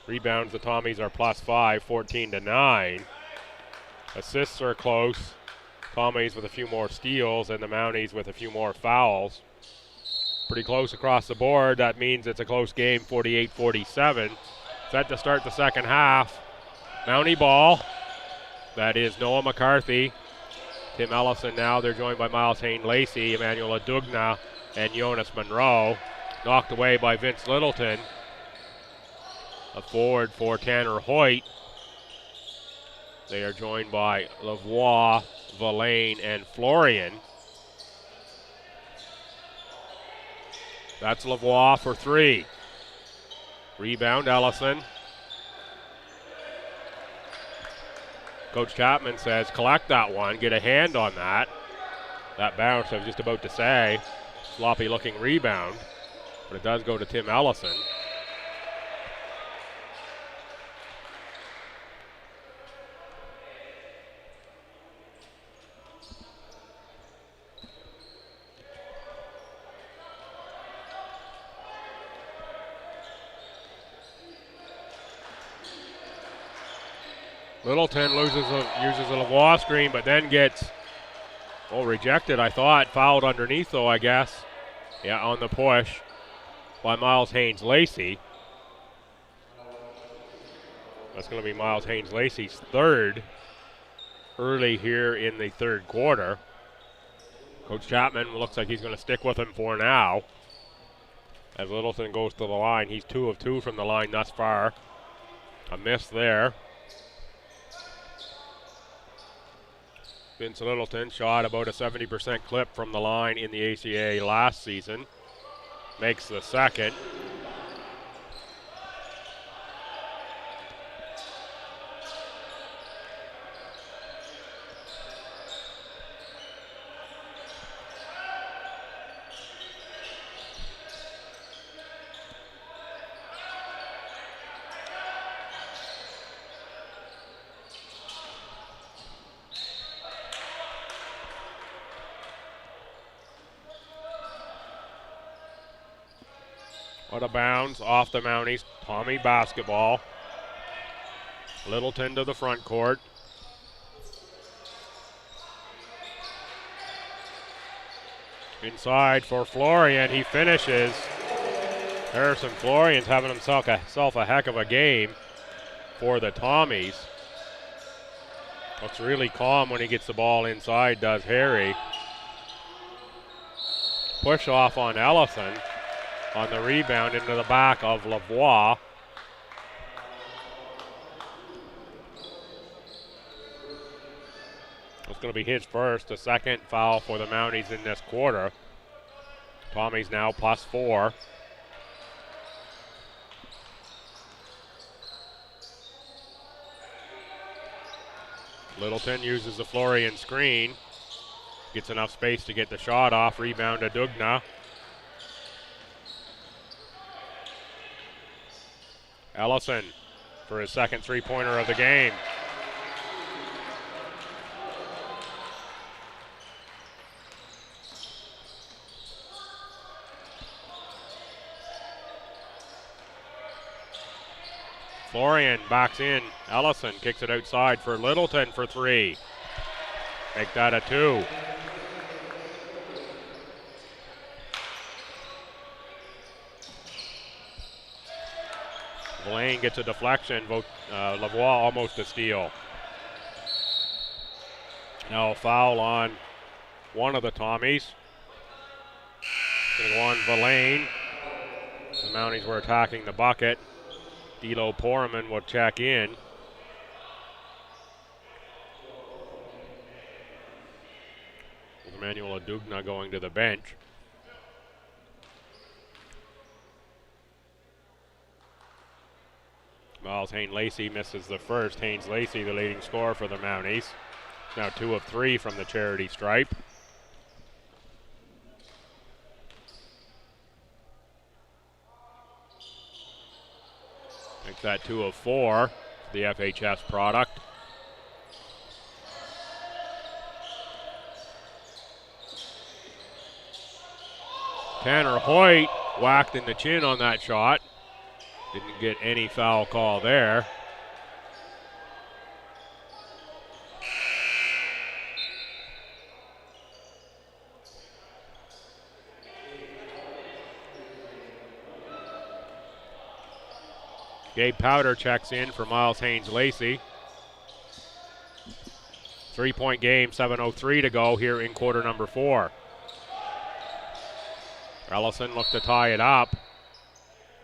Rebounds, the Tommies are +5, 14-9. Assists are close. Tommies with a few more steals, and the Mounties with a few more fouls. Pretty close across the board. That means it's a close game, 48-47. Set to start the second half. Mountie ball. That is Noah McCarthy. Tim Ellison now. They're joined by Miles Haynes-Lacey, Emmanuel Adugna, and Jonas Monroe. Knocked away by Vince Littleton. A forward for Tanner Hoyt. They are joined by Lavoie, Villain, and Florian. That's Lavoie for 3. Rebound, Allison. Coach Chapman says, collect that one, get a hand on that. That bounce, I was just about to say, sloppy looking rebound, but it does go to Tim Ellison. Littleton uses a Lavoie screen, but then gets, rejected, I thought. Fouled underneath, though, I guess. Yeah, on the push by Miles Haynes-Lacey. That's going to be Miles Haynes-Lacey's 3rd early here in the 3rd quarter. Coach Chapman looks like he's going to stick with him for now. As Littleton goes to the line, he's 2 of 2 from the line thus far. A miss there. Vince Littleton shot about a 70% clip from the line in the ACA last season. Makes the 2nd. Out of bounds, off the Mounties. Tommy basketball. Littleton to the front court. Inside for Florian, he finishes. Harrison Florian's having himself a heck of a game for the Tommies. Looks really calm when he gets the ball inside, does Harry. Push off on Allison on the rebound into the back of Lavoie. It's going to be his first, the second foul for the Mounties in this quarter. Tommies now +4. Littleton uses the Florian screen. Gets enough space to get the shot off. Rebound to Dugna. Allison for his second three-pointer of the game. Florian backs in. Allison kicks it outside for Littleton for three. Make that a 2. Lane gets a deflection. Lavoie almost a steal. Now a foul on one of the Tommies. Going to go on Verlaine. The Mounties were attacking the bucket. D'Lo Poorman will check in. With Emmanuel Adugna going to the bench. Miles Haynes-Lacey misses the first. Haynes-Lacey, the leading scorer for the Mounties. Now 2 of 3 from the charity stripe. Makes that 2 of 4, the FHS product. Tanner Hoyt whacked in the chin on that shot. Didn't get any foul call there. Gabe Powder checks in for Miles Haynes-Lacey. 3-point game, 7:03 to go here in quarter number 4. Allison looked to tie it up.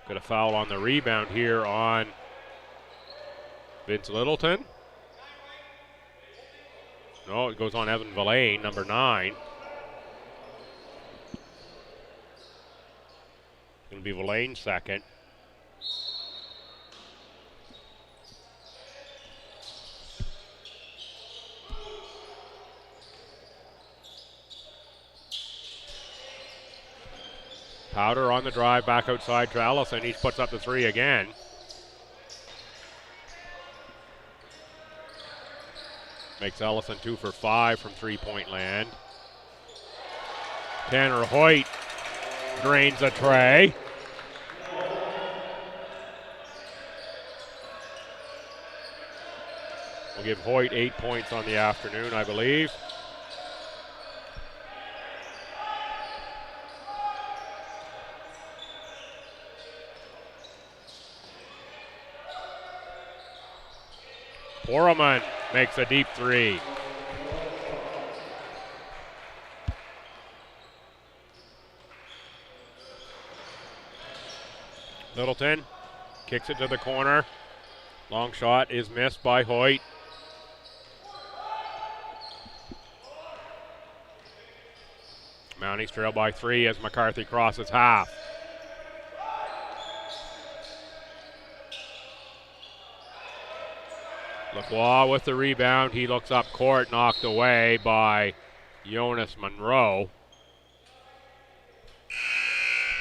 Got a foul on the rebound here on Vince Littleton. No, it goes on Evan Verlaine, number 9. Going to be Verlaine's second. Powder on the drive, back outside to Allison. He puts up the 3 again. Makes Allison 2 for 5 from three-point land. Tanner Hoyt drains a tray. We'll give Hoyt 8 points on the afternoon, I believe. Foreman makes a deep 3. Littleton kicks it to the corner. Long shot is missed by Hoyt. Mounties trail by 3 as McCarthy crosses half. Lavoie with the rebound. He looks up court, knocked away by Jonas Monroe.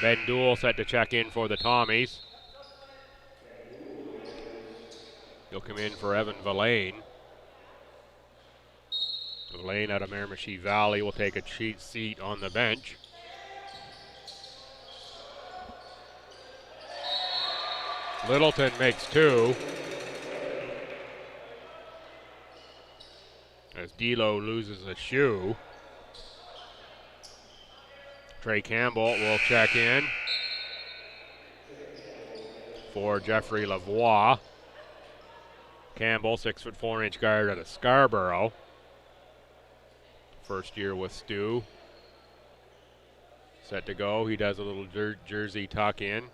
Ben Duell set to check in for the Tommies. He'll come in for Evan Verlaine. Verlaine out of Miramichi Valley will take a seat on the bench. Littleton makes 2. As D'Lo loses a shoe. Trey Campbell will check in for Jeffrey Lavoie. Campbell, 6'4" guard out of Scarborough. First year with Stu. Set to go. He does a little jersey tuck in.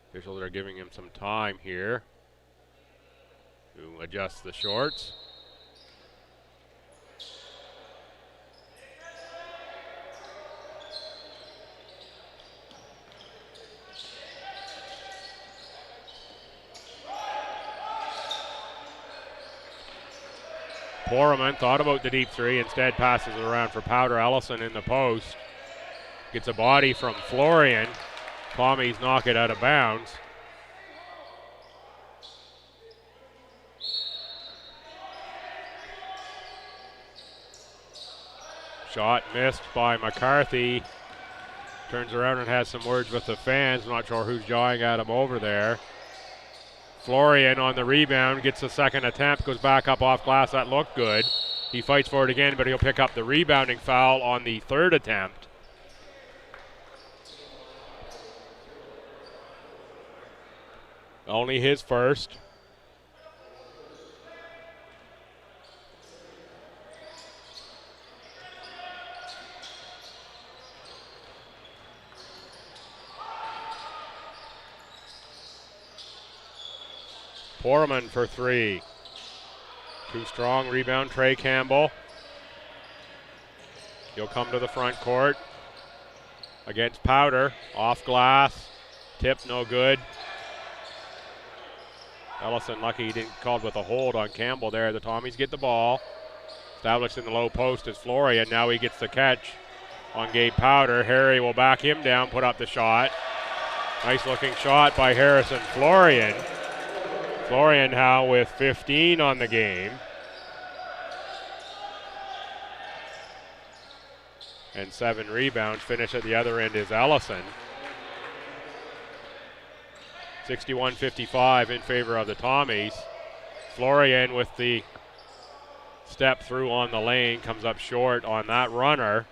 Officials are giving him some time here to adjust the shorts. Poraman thought about the deep three, instead passes it around for Powder. Allison in the post. Gets a body from Florian. Tommy's knock it out of bounds. Shot missed by McCarthy. Turns around and has some words with the fans. Not sure who's jawing at him over there. Florian on the rebound, gets a second attempt, goes back up off glass. That looked good. He fights for it again, but he'll pick up the rebounding foul on the third attempt. Only his first. Poraman for three. Too strong, rebound, Trey Campbell. He'll come to the front court against Powder. Off glass, tip no good. Allison lucky he didn't called with a hold on Campbell there. The Tommies get the ball. Established in the low post is Florian. Now he gets the catch on Gabe Powder. Harry will back him down, put up the shot. Nice looking shot by Harrison Florian. Florian now with 15 on the game. And 7 rebounds. Finish at the other end is Allison. 61-55 in favor of the Tommies. Florian with the step through on the lane, comes up short on that runner.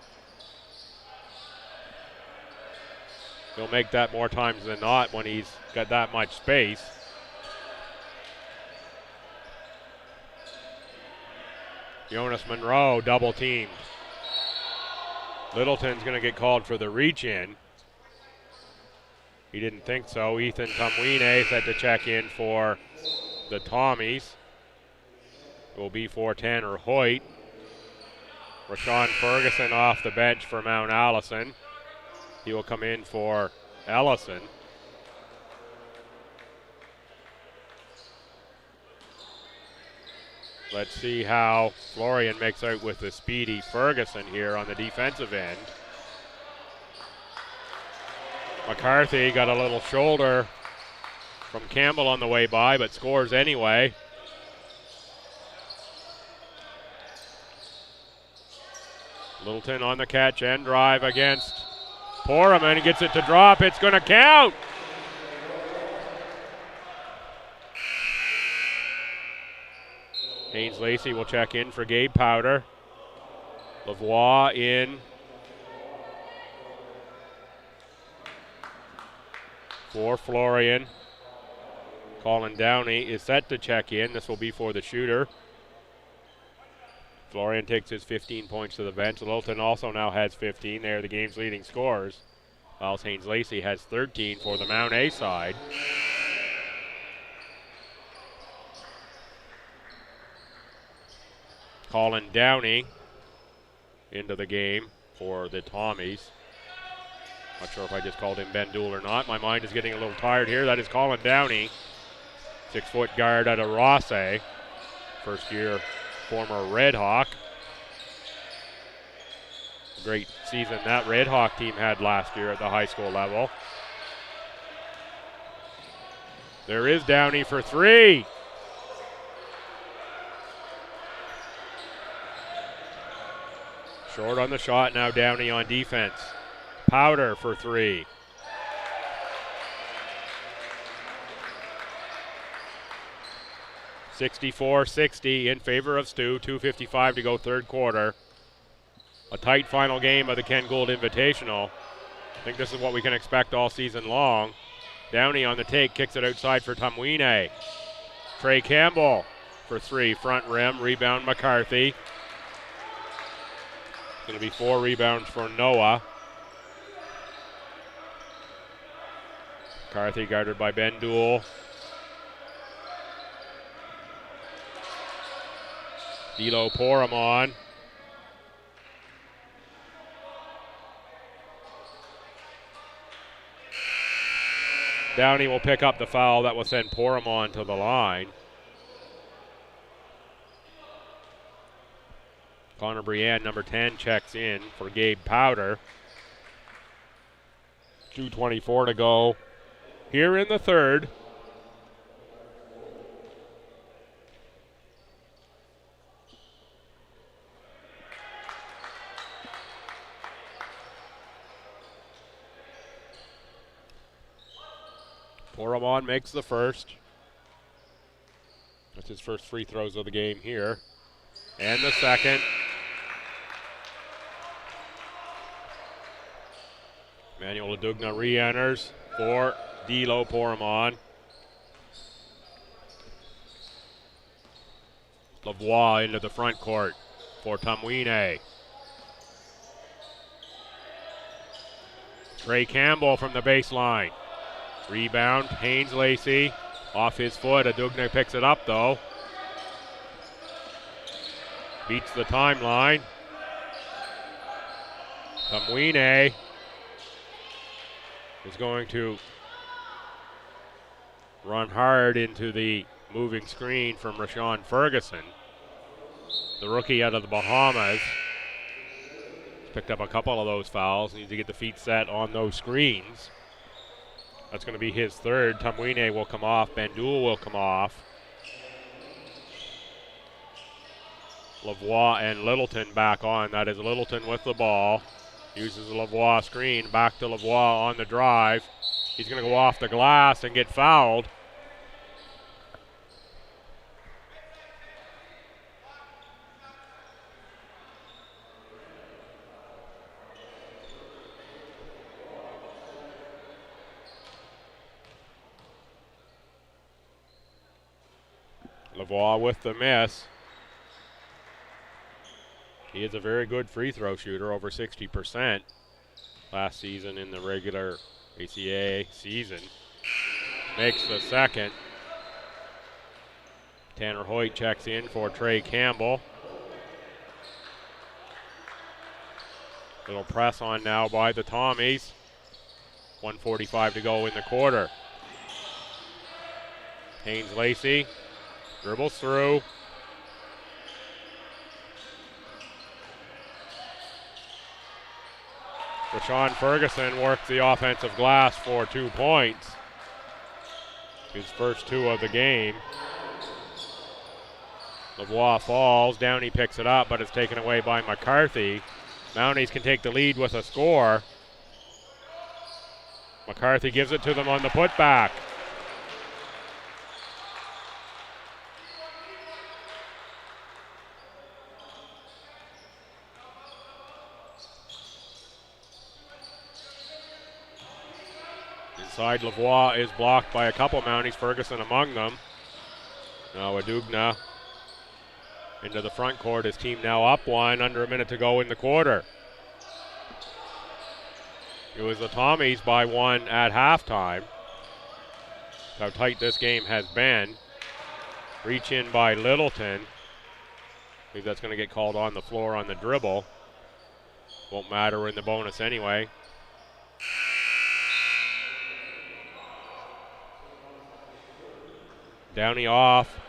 He'll make that more times than not when he's got that much space. Jonas Monroe double teamed. Littleton's going to get called for the reach in. He didn't think so. Ethan Tumwine set to check in for the Tommies. It will be for Tanner Hoyt. Rashawn Ferguson off the bench for Mount Allison. He will come in for Allison. Let's see how Florian makes out with the speedy Ferguson here on the defensive end. McCarthy got a little shoulder from Campbell on the way by, but scores anyway. Littleton on the catch and drive against Poraman. He gets it to drop. It's going to count. Haynes Lacey will check in for Gabe Powder. Lavoie in for Florian. Colin Downey is set to check in. This will be for the shooter. Florian takes his 15 points to the bench. Littleton also now has 15. They're the game's leading scorers. While Haynes Lacey has 13 for the Mount A side. Colin Downey into the game for the Tommies. Not sure if I just called him Ben Dool or not. My mind is getting a little tired here. That is Colin Downey, 6-foot guard out of Rossay. First year former Red Hawk. Great season that Red Hawk team had last year at the high school level. There is Downey for three. Short on the shot, now Downey on defense. Powder for three. (64-60) in favor of Stu. 2:55 to go third quarter. A tight final game of the Ken Gould Invitational. I think this is what we can expect all season long. Downey on the take, kicks it outside for Tumwine. Trey Campbell for 3, front rim, rebound McCarthy. Going to be 4 rebounds for Noah. McCarthy guarded by Ben Duell. D'Lo Poramon. Downey will pick up the foul that will send Poramon to the line. Connor Brienne, number 10, checks in for Gabe Powder. 2:24 to go here in the third. Poramon makes the first. That's his first free throws of the game here. And the second. Emmanuel Adugna re-enters for D'Lo Poramon. Lavoie into the front court for Tumwine. Trey Campbell from the baseline. Rebound, Haynes Lacey off his foot. Adugna picks it up though. Beats the timeline. Tumwine is going to run hard into the moving screen from Rashawn Ferguson. The rookie out of the Bahamas. Picked up a couple of those fouls. Needs to get the feet set on those screens. That's going to be his third. Tumwine will come off. Ben Duell will come off. Lavoie and Littleton back on. That is Littleton with the ball. Uses the Lavoie screen. Back to Lavoie on the drive. He's going to go off the glass and get fouled. Lavoie with the miss. He is a very good free throw shooter, over 60% last season in the regular ACA season. Makes the second. Tanner Hoyt checks in for Trey Campbell. Little press on now by the Tommies. 1:45 to go in the quarter. Haynes Lacey dribbles through. Rashawn Ferguson works the offensive glass for 2 points. His first 2 of the game. Lavoie falls. Downey picks it up, but it's taken away by McCarthy. Mounties can take the lead with a score. McCarthy gives it to them on the putback. Inside, Lavoie is blocked by a couple Mounties, Ferguson among them. Now Adugna into the front court. His team now up 1, under a minute to go in the quarter. It was the Tommies by 1 at halftime. How tight this game has been. Reach in by Littleton. I believe that's going to get called on the floor on the dribble. Won't matter in the bonus anyway. Downey off.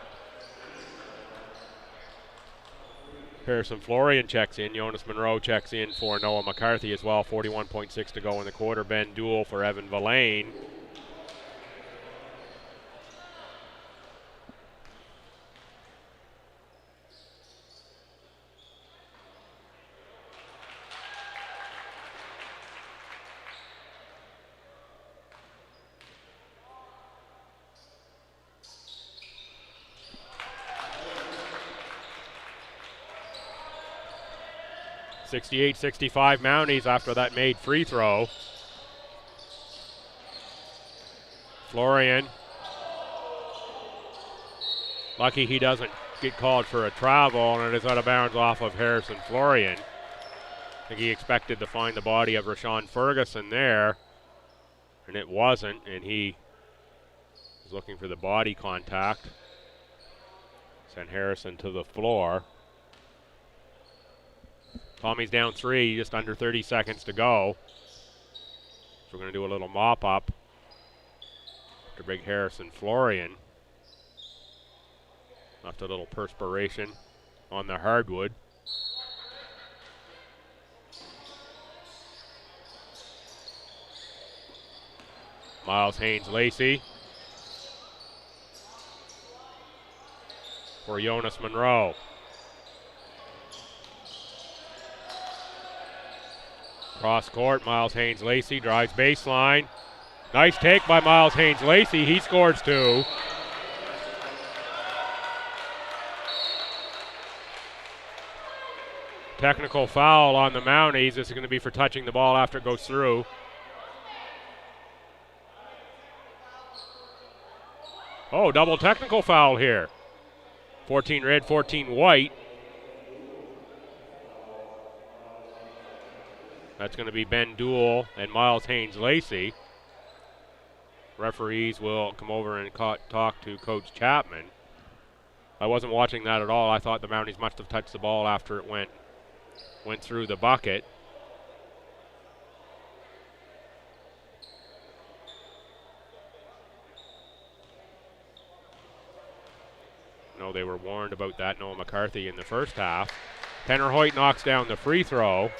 Harrison Florian checks in. Jonas Monroe checks in for Noah McCarthy as well. 41.6 to go in the quarter. Ben Duell for Evan Villain. 68-65 Mounties after that made free throw. Florian. Lucky he doesn't get called for a travel, and it is out of bounds off of Harrison Florian. I think he expected to find the body of Rashawn Ferguson there, and it wasn't, and he was looking for the body contact. Sent Harrison to the floor. Tommy's down 3, just under 30 seconds to go. So we're going to do a little mop-up to bring Harrison Florian. Left a little perspiration on the hardwood. Miles Haynes-Lacey for Jonas Monroe. Cross court, Miles Haynes-Lacey drives baseline. Nice take by Miles Haynes-Lacey. He scores 2. Technical foul on the Mounties. This is going to be for touching the ball after it goes through. Oh, double technical foul here. 14 red, 14 white. That's going to be Ben Duell and Miles Haynes-Lacey. Referees will come over and talk to Coach Chapman. I wasn't watching that at all. I thought the Mounties must have touched the ball after it went through the bucket. No, they were warned about that, Noah McCarthy, in the first half. Tanner Hoyt knocks down the free throw.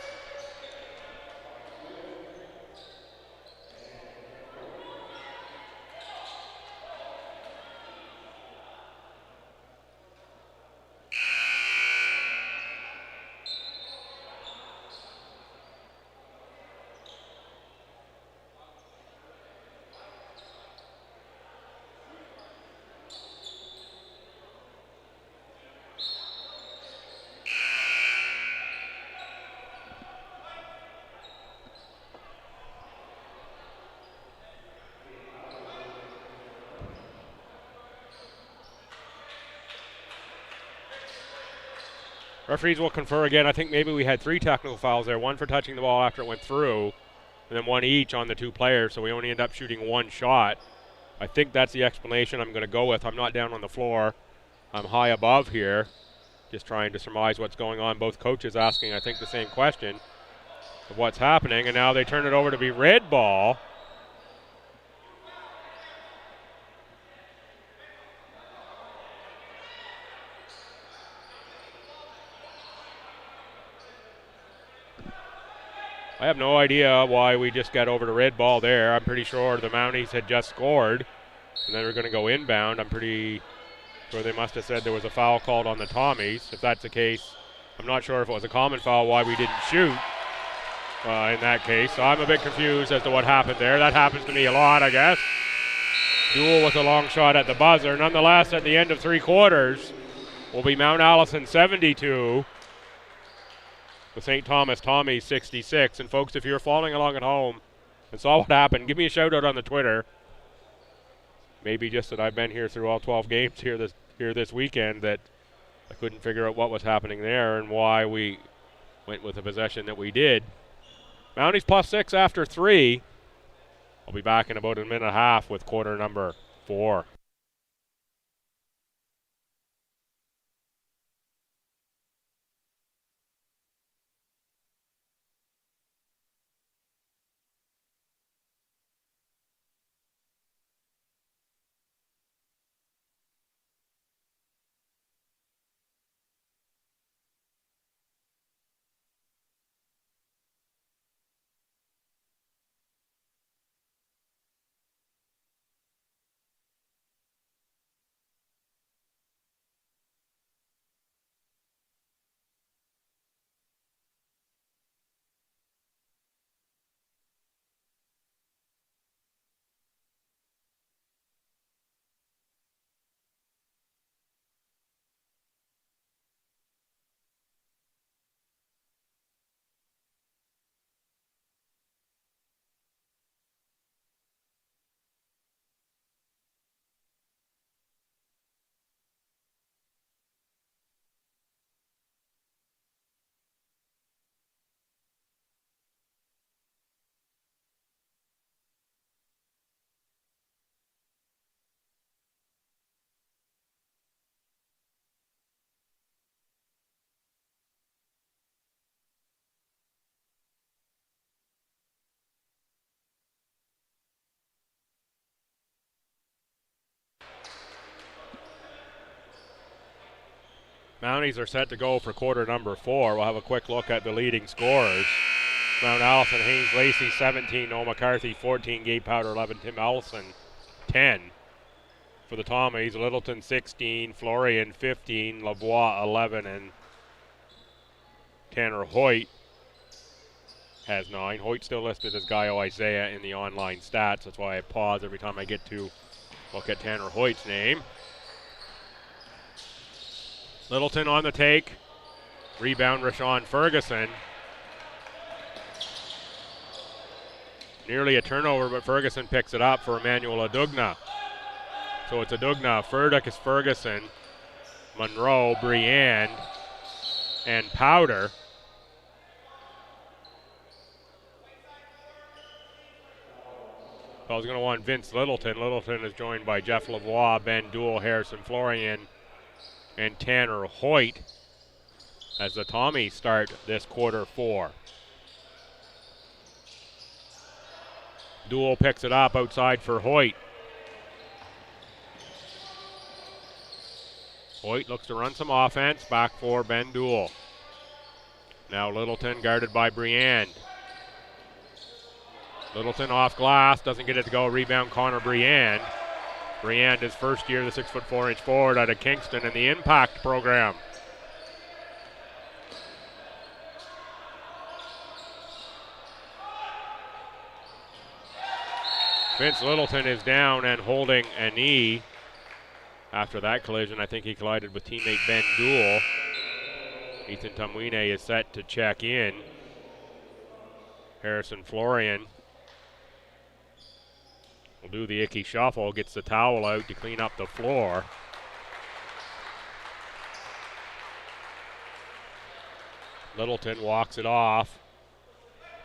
Referees will confer again. I think maybe we had 3 technical fouls there, 1 for touching the ball after it went through, and then 1 each on the 2 players, so we only end up shooting 1 shot. I think that's the explanation I'm going to go with. I'm not down on the floor. I'm high above here, just trying to surmise what's going on. Both coaches asking, I think, the same question of what's happening, and now they turn it over to be red ball. I have no idea why we just got over to red ball there. I'm pretty sure the Mounties had just scored, and then we're going to go inbound. I'm pretty sure they must have said there was a foul called on the Tommies. If that's the case, I'm not sure if it was a common foul, why we didn't shoot in that case. So I'm a bit confused as to what happened there. That happens to me a lot, I guess. Duell with a long shot at the buzzer. Nonetheless, at the end of 3 quarters, will be Mount Allison 72. The St. Thomas Tommies 66. And folks, if you're following along at home and saw what happened, give me a shout out on the Twitter. Maybe just that I've been here through all 12 games here this weekend, that I couldn't figure out what was happening there and why we went with the possession that we did. Mounties +6 after 3. I'll be back in about a minute and a half with quarter number 4. Mounties are set to go for quarter number 4. We'll have a quick look at the leading scorers. Mount Allison, Haynes Lacey 17, Noel McCarthy 14, Gabe Powder 11, Tim Allison 10. For the Tommies, Littleton 16, Florian 15, Lavoie 11, and Tanner Hoyt has 9. Hoyt still listed as Gaio Isaiah in the online stats. That's why I pause every time I get to look at Tanner Hoyt's name. Littleton on the take. Rebound, Rashawn Ferguson. Nearly a turnover, but Ferguson picks it up for Emmanuel Adugna. So it's Adugna, Furdick, Ferguson, Monroe, Briand, and Powder. I was going to want Vince Littleton. Littleton is joined by Jeff Lavoie, Ben Duell, Harrison Florian, and Tanner Hoyt as the Tommies start this quarter 4. Duell picks it up outside for Hoyt. Hoyt looks to run some offense, back for Ben Duell. Now Littleton guarded by Briand. Littleton off glass, doesn't get it to go. Rebound, Connor Briand. Briand is first year, the 6'4" forward out of Kingston in the Impact program. Vince Littleton is down and holding a knee. After that collision, I think he collided with teammate Ben Duell. Ethan Tumwine is set to check in. Harrison Florian will do the icky shuffle, gets the towel out to clean up the floor. Littleton walks it off.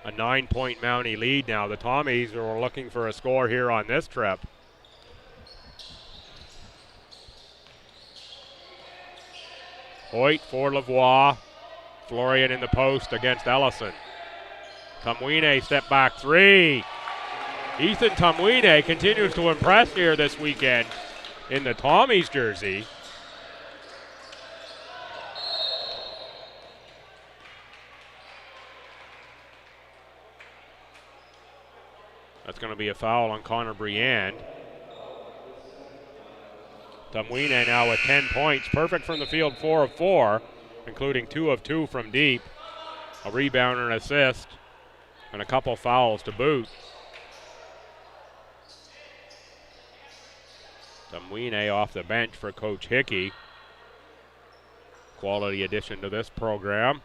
A 9-point Mountie lead now. The Tommies are looking for a score here on this trip. Hoyt for Lavoie. Florian in the post against Allison. Tumwine step back 3. Ethan Tumwine continues to impress here this weekend in the Tommies jersey. That's going to be a foul on Connor Briand. Tumwine now with 10 points, perfect from the field, 4 of 4, including 2 of 2 from deep. A rebound and an assist, and a couple fouls to boot. Tumwine off the bench for Coach Hickey. Quality addition to this program.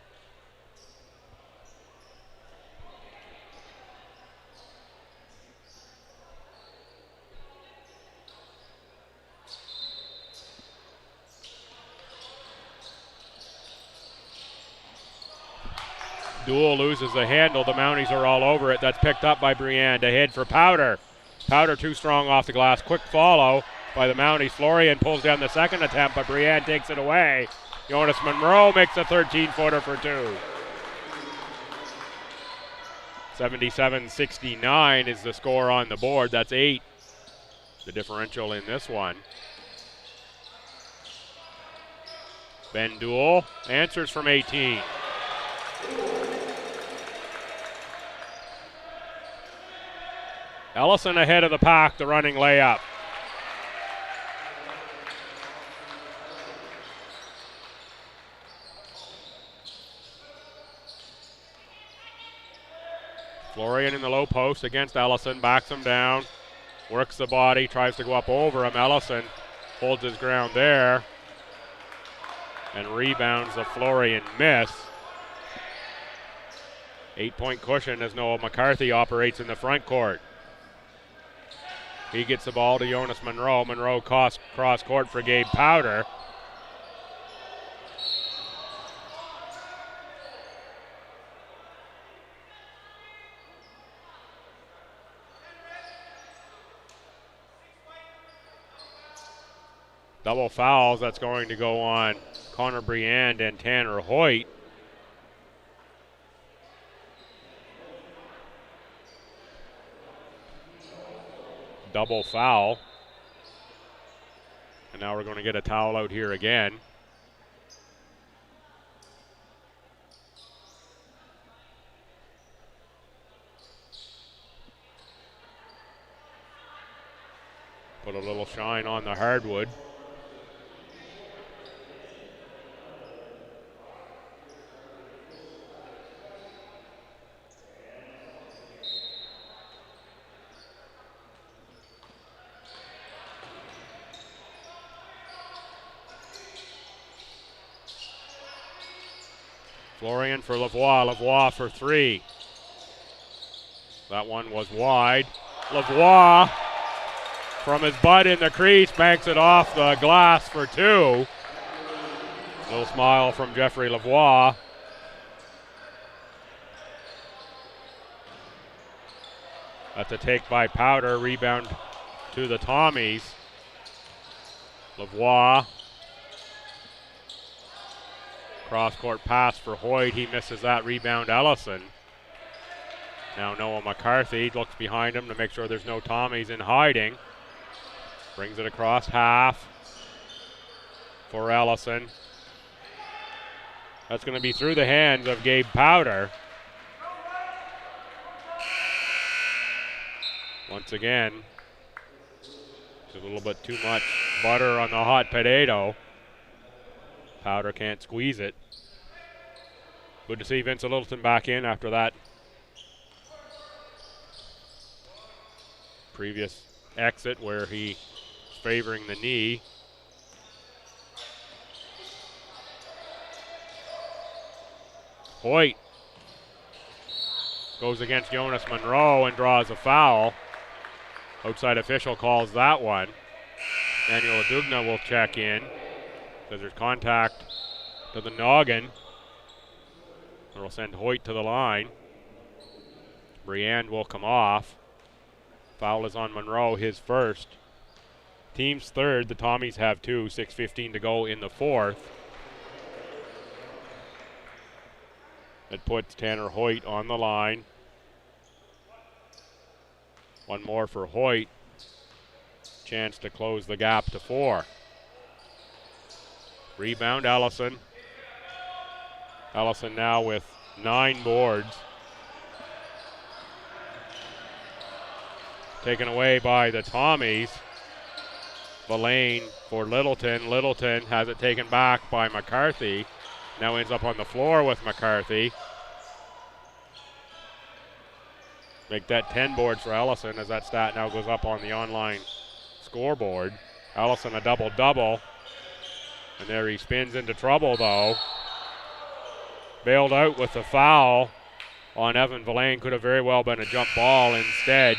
Duell loses the handle. The Mounties are all over it. That's picked up by Briand. Ahead for Powder. Powder too strong off the glass. Quick follow by the Mounties. Florian pulls down the second attempt, but Briand takes it away. Jonas Monroe makes a 13-footer for 2. 77-69 is the score on the board. That's 8. The differential in this one. Ben Duell answers from 18. Allison ahead of the pack, the running layup. Florian in the low post against Allison, backs him down, works the body, tries to go up over him. Allison holds his ground there and rebounds a Florian miss. 8-point cushion as Noah McCarthy operates in the front court. He gets the ball to Jonas Monroe. Monroe cross court for Gabe Powder. Double fouls, that's going to go on Connor Briand and Tanner Hoyt. Double foul. And now we're going to get a towel out here again. Put a little shine on the hardwood. Florian for Lavoie. Lavoie for three. That one was wide. Lavoie from his butt in the crease banks it off the glass for two. Little smile from Jeffrey Lavoie. That's a take by Powder. Rebound to the Tommies. Lavoie. Cross-court pass for Hoyt. He misses that. Rebound, Allison. Now Noah McCarthy looks behind him to make sure there's no Tommies in hiding. Brings it across half for Allison. That's going to be through the hands of Gabe Powder. Once again, it's a little bit too much butter on the hot potato. Powder can't squeeze it. Good to see Vincent Littleton back in after that previous exit where he was favoring the knee. Hoyt goes against Jonas Monroe and draws a foul. Outside official calls that one. Daniel Adugna will check in because there's contact to the noggin. It'll send Hoyt to the line. Briand will come off. Foul is on Monroe, his first. Team's third. The Tommies have two. 6:15 to go in the fourth. It puts Tanner Hoyt on the line. One more for Hoyt. Chance to close the gap to 4. Rebound, Allison. Allison now with 9 boards. Taken away by the Tommies. Verlaine for Littleton. Littleton has it taken back by McCarthy. Now ends up on the floor with McCarthy. Make that 10 boards for Allison as that stat now goes up on the online scoreboard. Allison a double-double. And there he spins into trouble though. Bailed out with the foul on Evan Verlaine. Could have very well been a jump ball. Instead,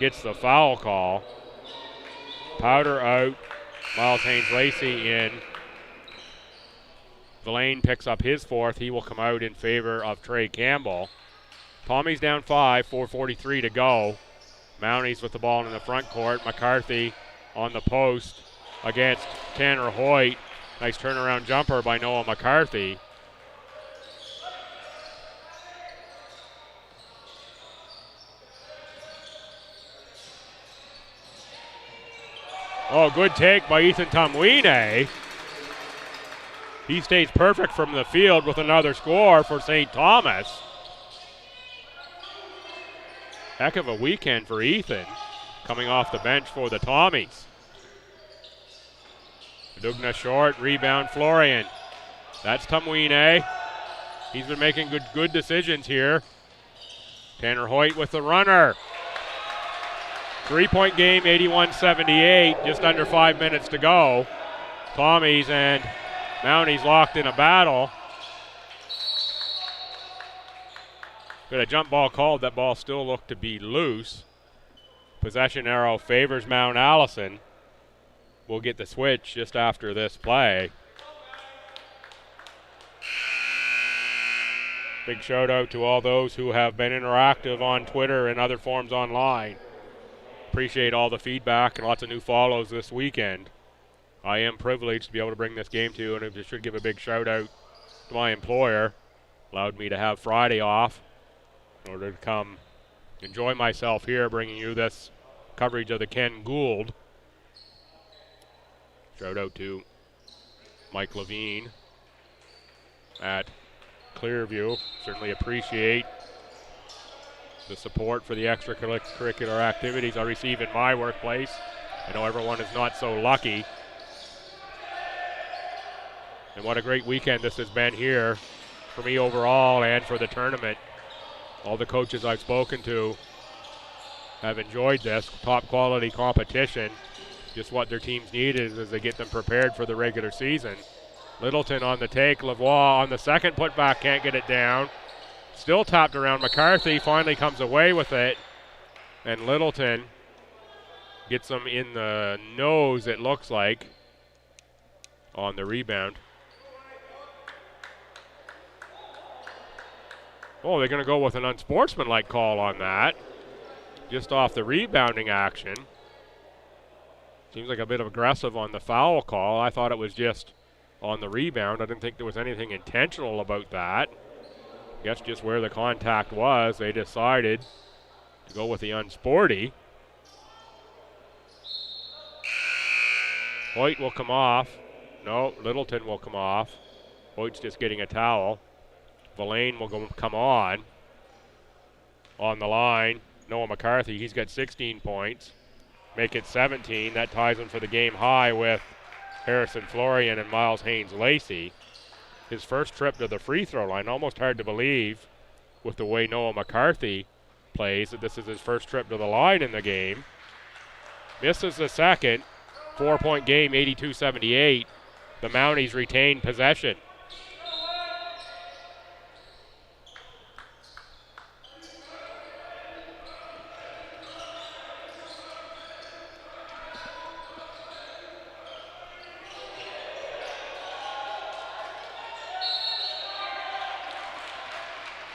gets the foul call. Powder out. Miles Haynes-Lacey in. Verlaine picks up his 4th. He will come out in favor of Trey Campbell. Tommy's down 5, 4:43 to go. Mounties with the ball in the front court. McCarthy on the post against Tanner Hoyt. Nice turnaround jumper by Noah McCarthy. Oh, good take by Ethan Tumwine. He stays perfect from the field with another score for St. Thomas. Heck of a weekend for Ethan, coming off the bench for the Tommies. Dugna short, rebound Florian. That's Tumwine. He's been making good decisions here. Tanner Hoyt with the runner. 3-point game, 81-78, just under 5 minutes to go. Tommies and Mounties locked in a battle. Got a jump ball called. That ball still looked to be loose. Possession arrow favors Mount Allison. We'll get the switch just after this play. Big shout out to all those who have been interactive on Twitter and other forums online. Appreciate all the feedback and lots of new follows this weekend. I am privileged to be able to bring this game to you, and I should give a big shout out to my employer. Allowed me to have Friday off in order to come enjoy myself here, bringing you this coverage of the Ken Gould. Shout out to Mike Levine at Clearview. Certainly appreciate the support for the extracurricular activities I receive in my workplace. I know everyone is not so lucky. And what a great weekend this has been here for me overall and for the tournament. All the coaches I've spoken to have enjoyed this top quality competition. Just what their teams need is as they get them prepared for the regular season. Littleton on the take. Lavoie on the second putback, can't get it down. Still tapped around. McCarthy finally comes away with it. And Littleton gets them in the nose, it looks like, on the rebound. Oh, they're going to go with an unsportsmanlike call on that. Just off the rebounding action. Seems like a bit of aggressive on the foul call. I thought it was just on the rebound. I didn't think there was anything intentional about that. I guess just where the contact was, they decided to go with the unsporty. Hoyt will come off. No, Littleton will come off. Hoyt's just getting a towel. Villain will come on the line. Noah McCarthy, he's got 16 points. Make it 17. That ties him for the game high with Harrison Florian and Miles Haynes-Lacey. His first trip to the free throw line. Almost hard to believe with the way Noah McCarthy plays that this is his first trip to the line in the game. Misses the second. 4-point game, 82-78. The Mounties retain possession.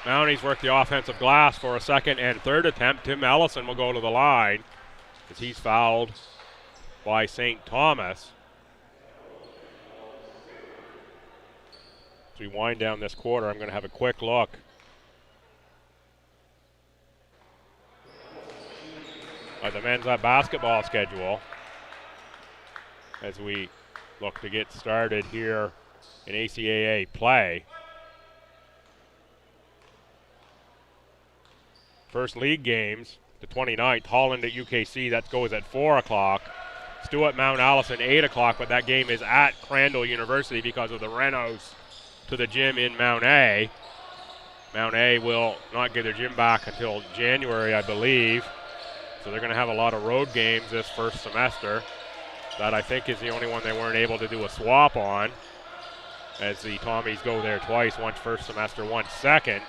Mounties work the offensive glass for a second and third attempt. Tim Allison will go to the line as he's fouled by St. Thomas. As we wind down this quarter, I'm going to have a quick look at the men's basketball schedule as we look to get started here in ACAA play. First league games, the 29th, Holland at UKC, that goes at 4 o'clock. Stu at Mount Allison, 8 o'clock, but that game is at Crandall University because of the renos to the gym in Mount A. Mount A will not get their gym back until January, I believe. So they're going to have a lot of road games this first semester. That, I think, is the only one they weren't able to do a swap on, as the Tommies go there twice, once first semester, once second.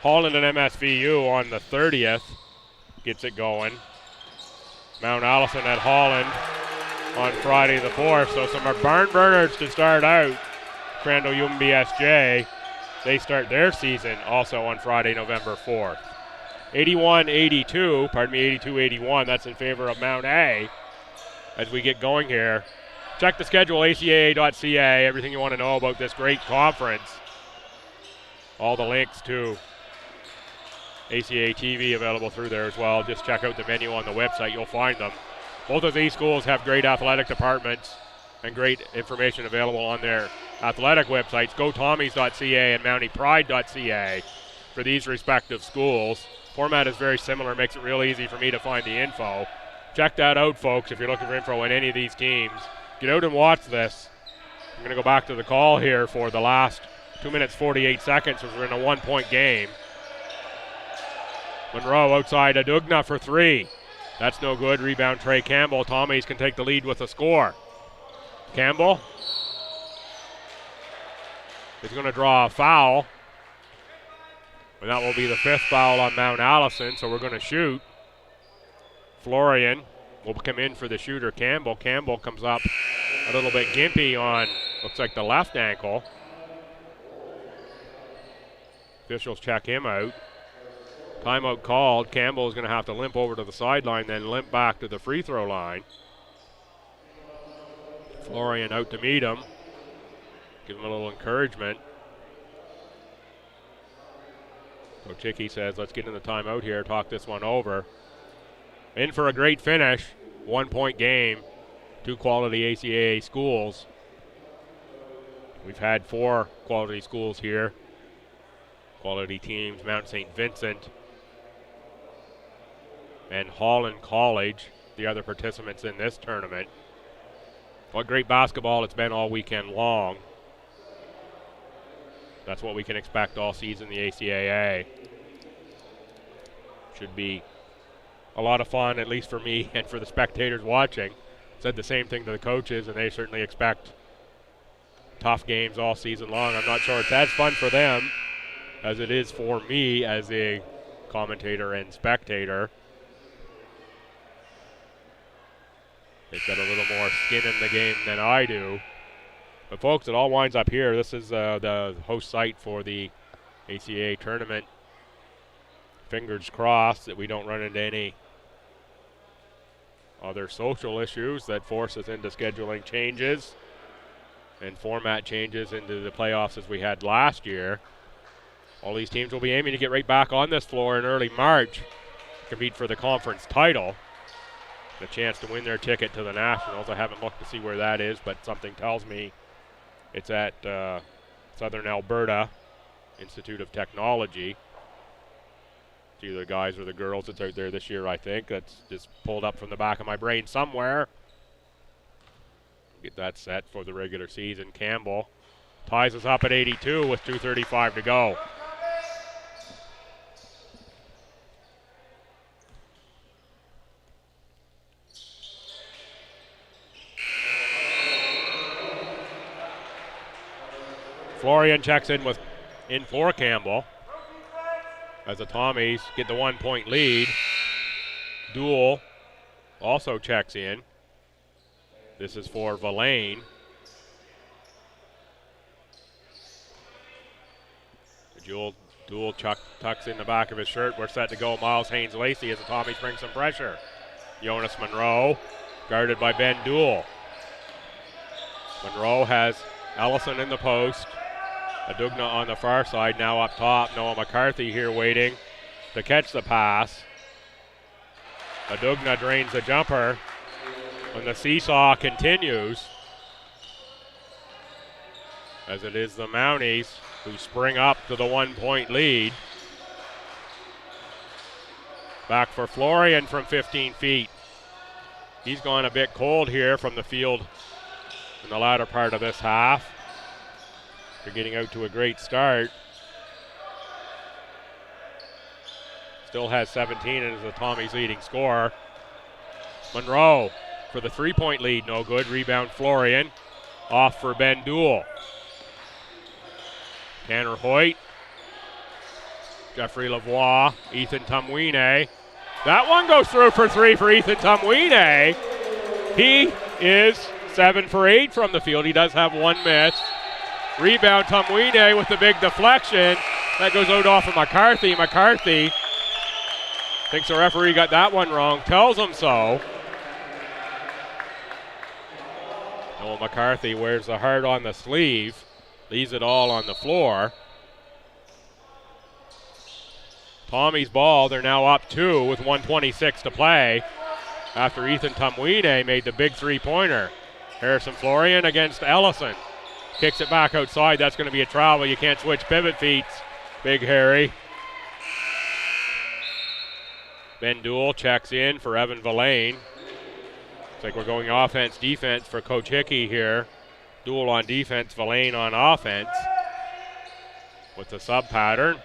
Holland and MSVU on the 30th gets it going. Mount Allison at Holland on Friday the 4th. So some barn burners to start out. Crandall UMBSJ, they start their season also on Friday, November 4th. 82-81, that's in favor of Mount A as we get going here. Check the schedule, acaa.ca, everything you want to know about this great conference. All the links to ACA TV available through there as well. Just check out the menu on the website, you'll find them. Both of these schools have great athletic departments and great information available on their athletic websites, GoTommies.ca and MountyPride.ca for these respective schools. Format is very similar, makes it real easy for me to find the info. Check that out, folks, if you're looking for info on any of these teams. Get out and watch this. I'm going to go back to the call here for the last 2 minutes, 48 seconds, as we're in a 1-point game. Monroe outside Adugna for 3. That's no good. Rebound Trey Campbell. Tommies can take the lead with a score. Campbell is going to draw a foul. And that will be the 5th foul on Mount Allison, so we're going to shoot. Florian will come in for the shooter, Campbell. Campbell comes up a little bit gimpy on, looks like the left ankle. Officials check him out. Timeout called. Campbell is going to have to limp over to the sideline, then limp back to the free throw line. Florian out to meet him. Give him a little encouragement. Coach Hickey says, let's get in the timeout here, talk this one over. In for a great finish. 1-point game. 2 quality ACAA schools. We've had 4 quality schools here. Quality teams, Mount St. Vincent and Holland College. the other participants in this tournament. What great basketball it's been all weekend long. That's what we can expect all season in the ACAA. Should be a lot of fun, at least for me and for the spectators watching. Said the same thing to the coaches, and they certainly expect tough games all season long. I'm not sure it's as fun for them as it is for me as a commentator and spectator. They've got a little more skin in the game than I do. But folks, it all winds up here. This is the host site for the ACA tournament. Fingers crossed that we don't run into any other social issues that force us into scheduling changes and format changes into the playoffs as we had last year. All these teams will be aiming to get right back on this floor in early March, compete for the conference title. The chance to win their ticket to the Nationals. I haven't looked to see where that is, but something tells me it's at Southern Alberta Institute of Technology. It's either the guys or the girls that's out there this year, I think. That's just pulled up from the back of my brain somewhere. Get that set for the regular season. Campbell ties us up at 82 with 2:35 to go. Florian checks in for Campbell as the Tommies get the 1-point lead. Gould also checks in. This is for Villain. Gould tucks in the back of his shirt. We're set to go. Miles Haynes-Lacey as the Tommies bring some pressure. Jonas Monroe guarded by Ben Gould. Monroe has Allison in the post. Adugna on the far side, now up top. Noah McCarthy here waiting to catch the pass. Adugna drains the jumper, and the seesaw continues as it is the Mounties who spring up to the 1-point lead. Back for Florian from 15 feet. He's gone a bit cold here from the field in the latter part of this half. They're getting out to a great start. Still has 17 and is the Tommies' leading scorer. Monroe for the 3-point lead, no good. Rebound Florian. Off for Ben Gould. Tanner Hoyt. Jeffrey Lavoie. Ethan Tumwine. That one goes through for 3 for Ethan Tumwine. He is 7 for 8 from the field. He does have one miss. Rebound Tumwine with the big deflection. That goes out off of McCarthy. McCarthy thinks the referee got that one wrong. Tells him so. Noah McCarthy wears the heart on the sleeve. Leaves it all on the floor. Tommy's ball. They're now up 2 with 1:26 to play after Ethan Tumwine made the big 3-pointer. Harrison Florian against Allison. Kicks it back outside. That's going to be a travel. You can't switch pivot feet. Big Harry. Ben Gould checks in for Evan Villain. Looks like we're going offense-defense for Coach Hickey here. Gould on defense, Villain on offense with the sub pattern.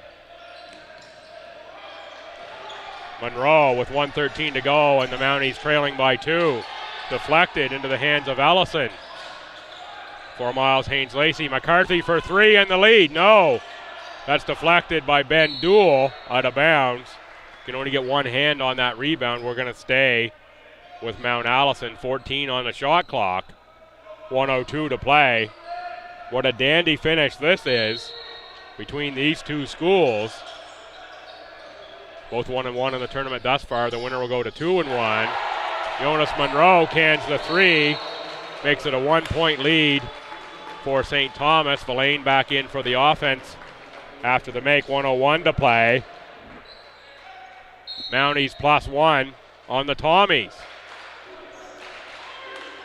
Monroe with 1:13 to go, and the Mounties trailing by 2. Deflected into the hands of Allison. For Miles Haynes-Lacey. McCarthy for 3 and the lead. No. That's deflected by Ben Gould out of bounds. Can only get one hand on that rebound. We're going to stay with Mount Allison. 14 on the shot clock. 1:02 to play. What a dandy finish this is between these two schools. Both 1-1 in the tournament thus far. The winner will go to 2-1. Jonas Monroe cans the 3. Makes it a 1-point lead for St. Thomas. Villain back in for the offense after the make. 1:01 to play. Mounties +1 on the Tommies.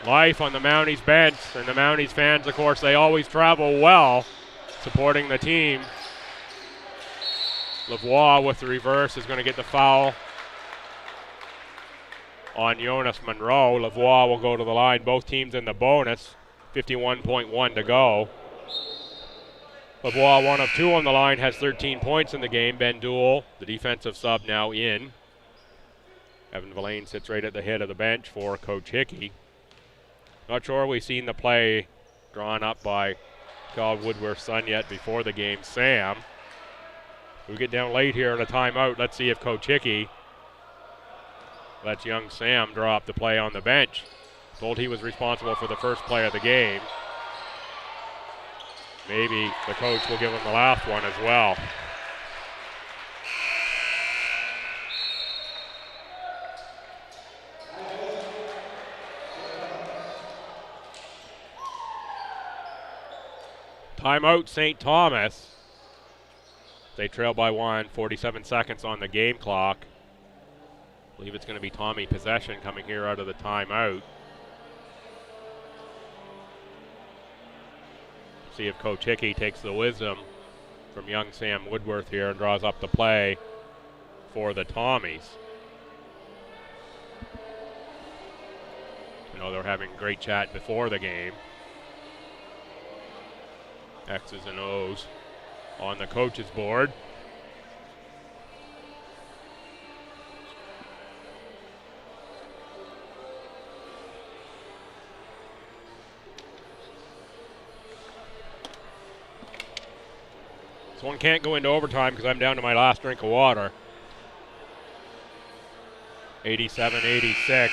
Life on the Mounties bench, and the Mounties fans, of course, they always travel well supporting the team. Lavoie with the reverse is going to get the foul. on Jonas Monroe. Lavoie will go to the line. Both teams in the bonus. 51.1 to go. Lavoie, 1 of 2 on the line, has 13 points in the game. Ben Duell, the defensive sub, now in. Evan Villain sits right at the head of the bench for Coach Hickey. Not sure we've seen the play drawn up by Cal Woodworth's son yet before the game. Sam. We get down late here at a timeout. Let's see if Coach Hickey lets young Sam draw up the play on the bench. Told he was responsible for the first play of the game. Maybe the coach will give him the last one as well. Timeout, St. Thomas. They trail by 1, 47 seconds on the game clock. I believe it's going to be Tommy possession coming here out of the timeout. See if Coach Hickey takes the wisdom from young Sam Woodworth here and draws up the play for the Tommies. You know, they're having a great chat before the game. X's and O's on the coach's board. This one can't go into overtime because I'm down to my last drink of water. 87-86.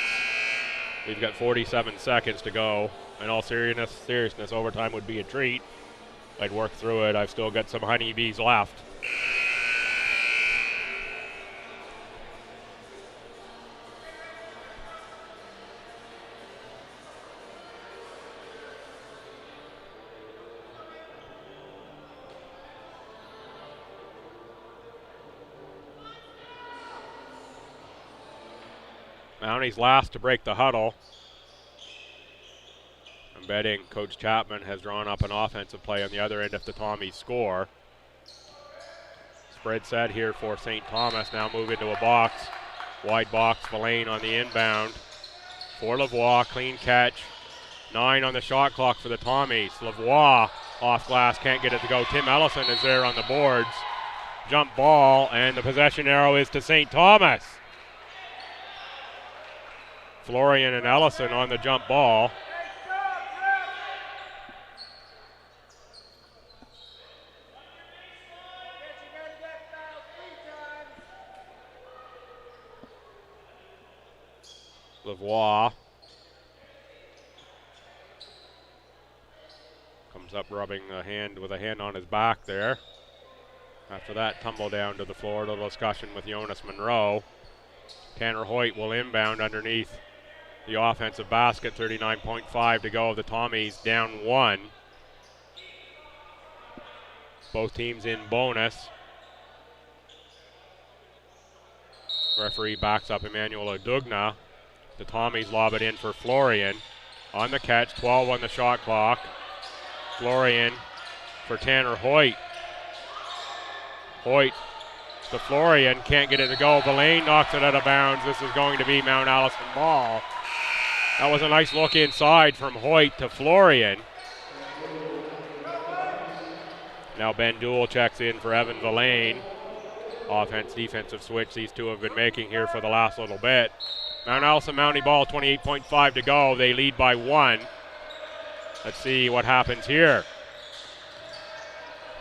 We've got 47 seconds to go. In all seriousness, overtime would be a treat. I'd work through it. I've still got some honeybees left. Mounties last to break the huddle. I'm betting Coach Chapman has drawn up an offensive play on the other end if the Tommies score. Spread set here for St. Thomas. Now move into a box. Wide box, Villain on the inbound. For Lavoie, clean catch. 9 on the shot clock for the Tommies. Lavoie off glass, can't get it to go. Tim Allison is there on the boards. Jump ball, and the possession arrow is to St. Thomas. Florian and Allison on the jump ball. Lavoie comes up rubbing a hand with a hand on his back there. After that, tumble down to the floor. A little discussion with Jonas Monroe. Tanner Hoyt will inbound underneath the offensive basket. 39.5 to go. The Tommies down 1. Both teams in bonus. Referee backs up Emmanuel Odugna. The Tommies lob it in for Florian. On the catch, 12 on the shot clock. Florian for Tanner Hoyt. Hoyt to Florian, can't get it to go. Villain knocks it out of bounds. This is going to be Mount Allison ball. That was a nice look inside from Hoyt to Florian. Now Ben Duell checks in for Evan Villain. Offense, defensive switch these two have been making here for the last little bit. Mount Allison Mountie ball, 28.5 to go. They lead by 1. Let's see what happens here.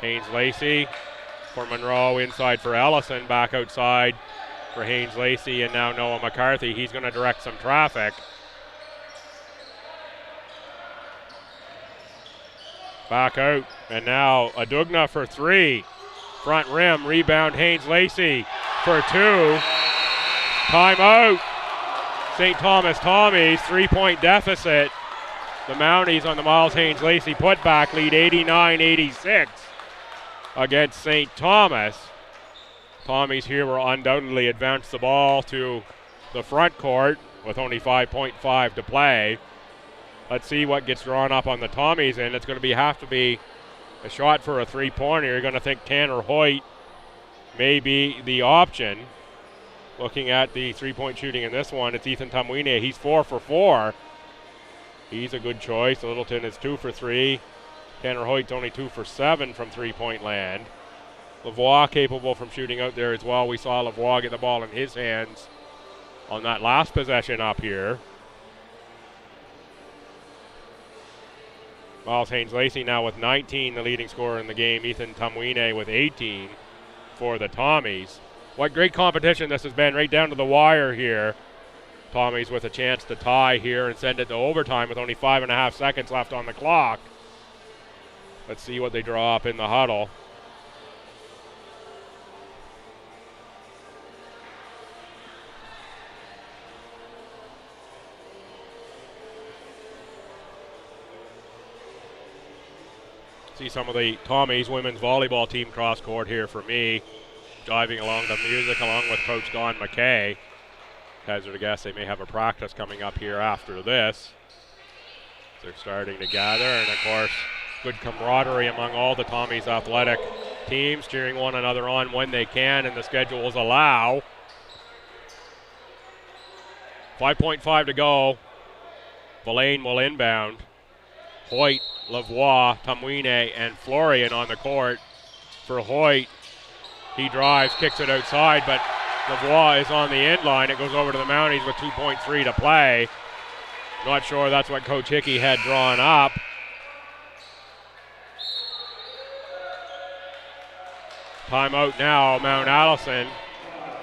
Haynes Lacey for Monroe, inside for Allison, back outside for Haynes Lacey, and now Noah McCarthy. He's going to direct some traffic. Back out, and now Odugna for 3. Front rim, rebound Haynes Lacey for 2. Timeout. St. Thomas Tommies, 3-point deficit. The Mounties on the Miles Haynes Lacey putback lead 89-86 against St. Thomas. Tommies here will undoubtedly advance the ball to the front court with only 5.5 to play. Let's see what gets drawn up on the Tommies, and it's going to have to be a shot for a 3-pointer. You're going to think Tanner Hoyt may be the option. Looking at the three-point shooting in this one, it's Ethan Tumwine. He's 4 for 4. He's a good choice. Littleton is 2 for 3. Tanner Hoyt's only 2 for 7 from three-point land. Lavoie capable from shooting out there as well. We saw Lavoie get the ball in his hands on that last possession up here. Miles Haynes-Lacey now with 19, the leading scorer in the game. Ethan Tumwine with 18 for the Tommies. What great competition this has been, right down to the wire here. Tommies with a chance to tie here and send it to overtime with only 5.5 seconds left on the clock. Let's see what they draw up in the huddle. See some of the Tommies women's volleyball team cross court here for me. Diving along the music along with Coach Don McKay. Hazard to guess they may have a practice coming up here after this. They're starting to gather, and of course, good camaraderie among all the Tommies athletic teams, cheering one another on when they can and the schedules allow. 5.5 to go. Villain will inbound. Hoyt, Lavoie, Tumwine, and Florian on the court. For Hoyt, he drives, kicks it outside, but Lavoie is on the end line. It goes over to the Mounties with 2.3 to play. Not sure that's what Coach Hickey had drawn up. Timeout now, Mount Allison.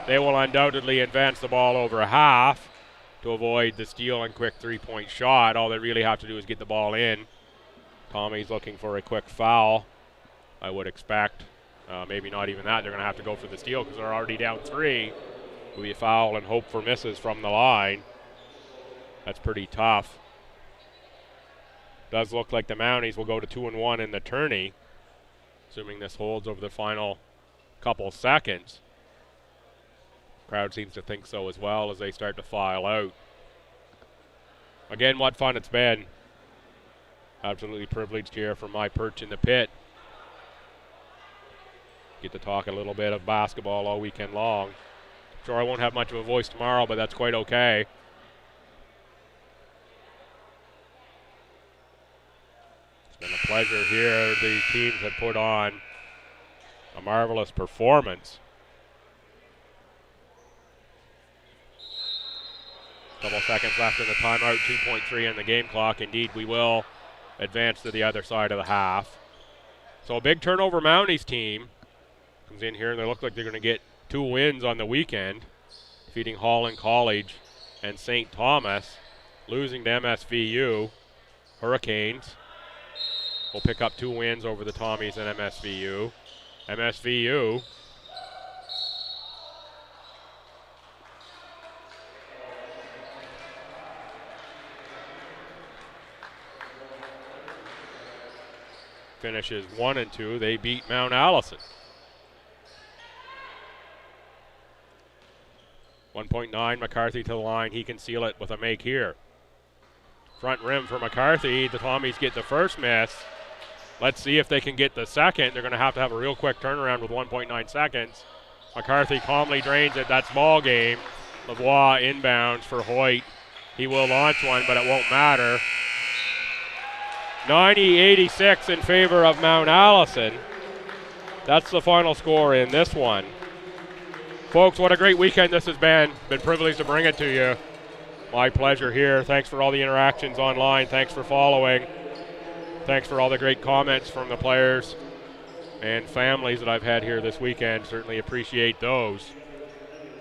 They will undoubtedly advance the ball over half to avoid the steal and quick three-point shot. All they really have to do is get the ball in. Tommy's looking for a quick foul, I would expect. Maybe not even that. They're going to have to go for the steal because they're already down 3. Will be a foul and hope for misses from the line. That's pretty tough. Does look like the Mounties will go to 2-1 in the tourney, assuming this holds over the final couple seconds. Crowd seems to think so as well as they start to file out. Again, what fun it's been. Absolutely privileged here from my perch in the pit. Get to talk a little bit of basketball all weekend long. Sure, I won't have much of a voice tomorrow, but that's quite okay. It's been a pleasure here. The teams have put on a marvelous performance. Couple seconds left in the timeout, 2.3 in the game clock. Indeed, we will advance to the other side of the half. So a big turnover Mounties team comes in here, and they look like they're going to get 2 wins on the weekend, defeating Holland College and St. Thomas, losing to MSVU. Hurricanes will pick up 2 wins over the Tommies and MSVU. MSVU finishes 1-2. They beat Mount Allison. 1.9, McCarthy to the line. He can seal it with a make here. Front rim for McCarthy. The Tommies get the first miss. Let's see if they can get the second. They're going to have a real quick turnaround with 1.9 seconds. McCarthy calmly drains it. That's ball game. Lavoie inbounds for Hoyt. He will launch one, but it won't matter. 90-86 in favor of Mount Allison. That's the final score in this one. Folks, what a great weekend this has been. Been privileged to bring it to you. My pleasure here. Thanks for all the interactions online. Thanks for following. Thanks for all the great comments from the players and families that I've had here this weekend. Certainly appreciate those.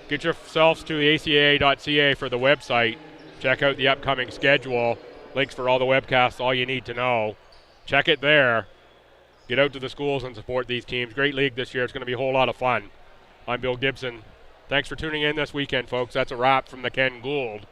Get yourselves to the acaa.ca for the website. Check out the upcoming schedule. Links for all the webcasts, all you need to know. Check it there. Get out to the schools and support these teams. Great league this year. It's going to be a whole lot of fun. I'm Bill Gibson. Thanks for tuning in this weekend, folks. That's a wrap from the Ken Gould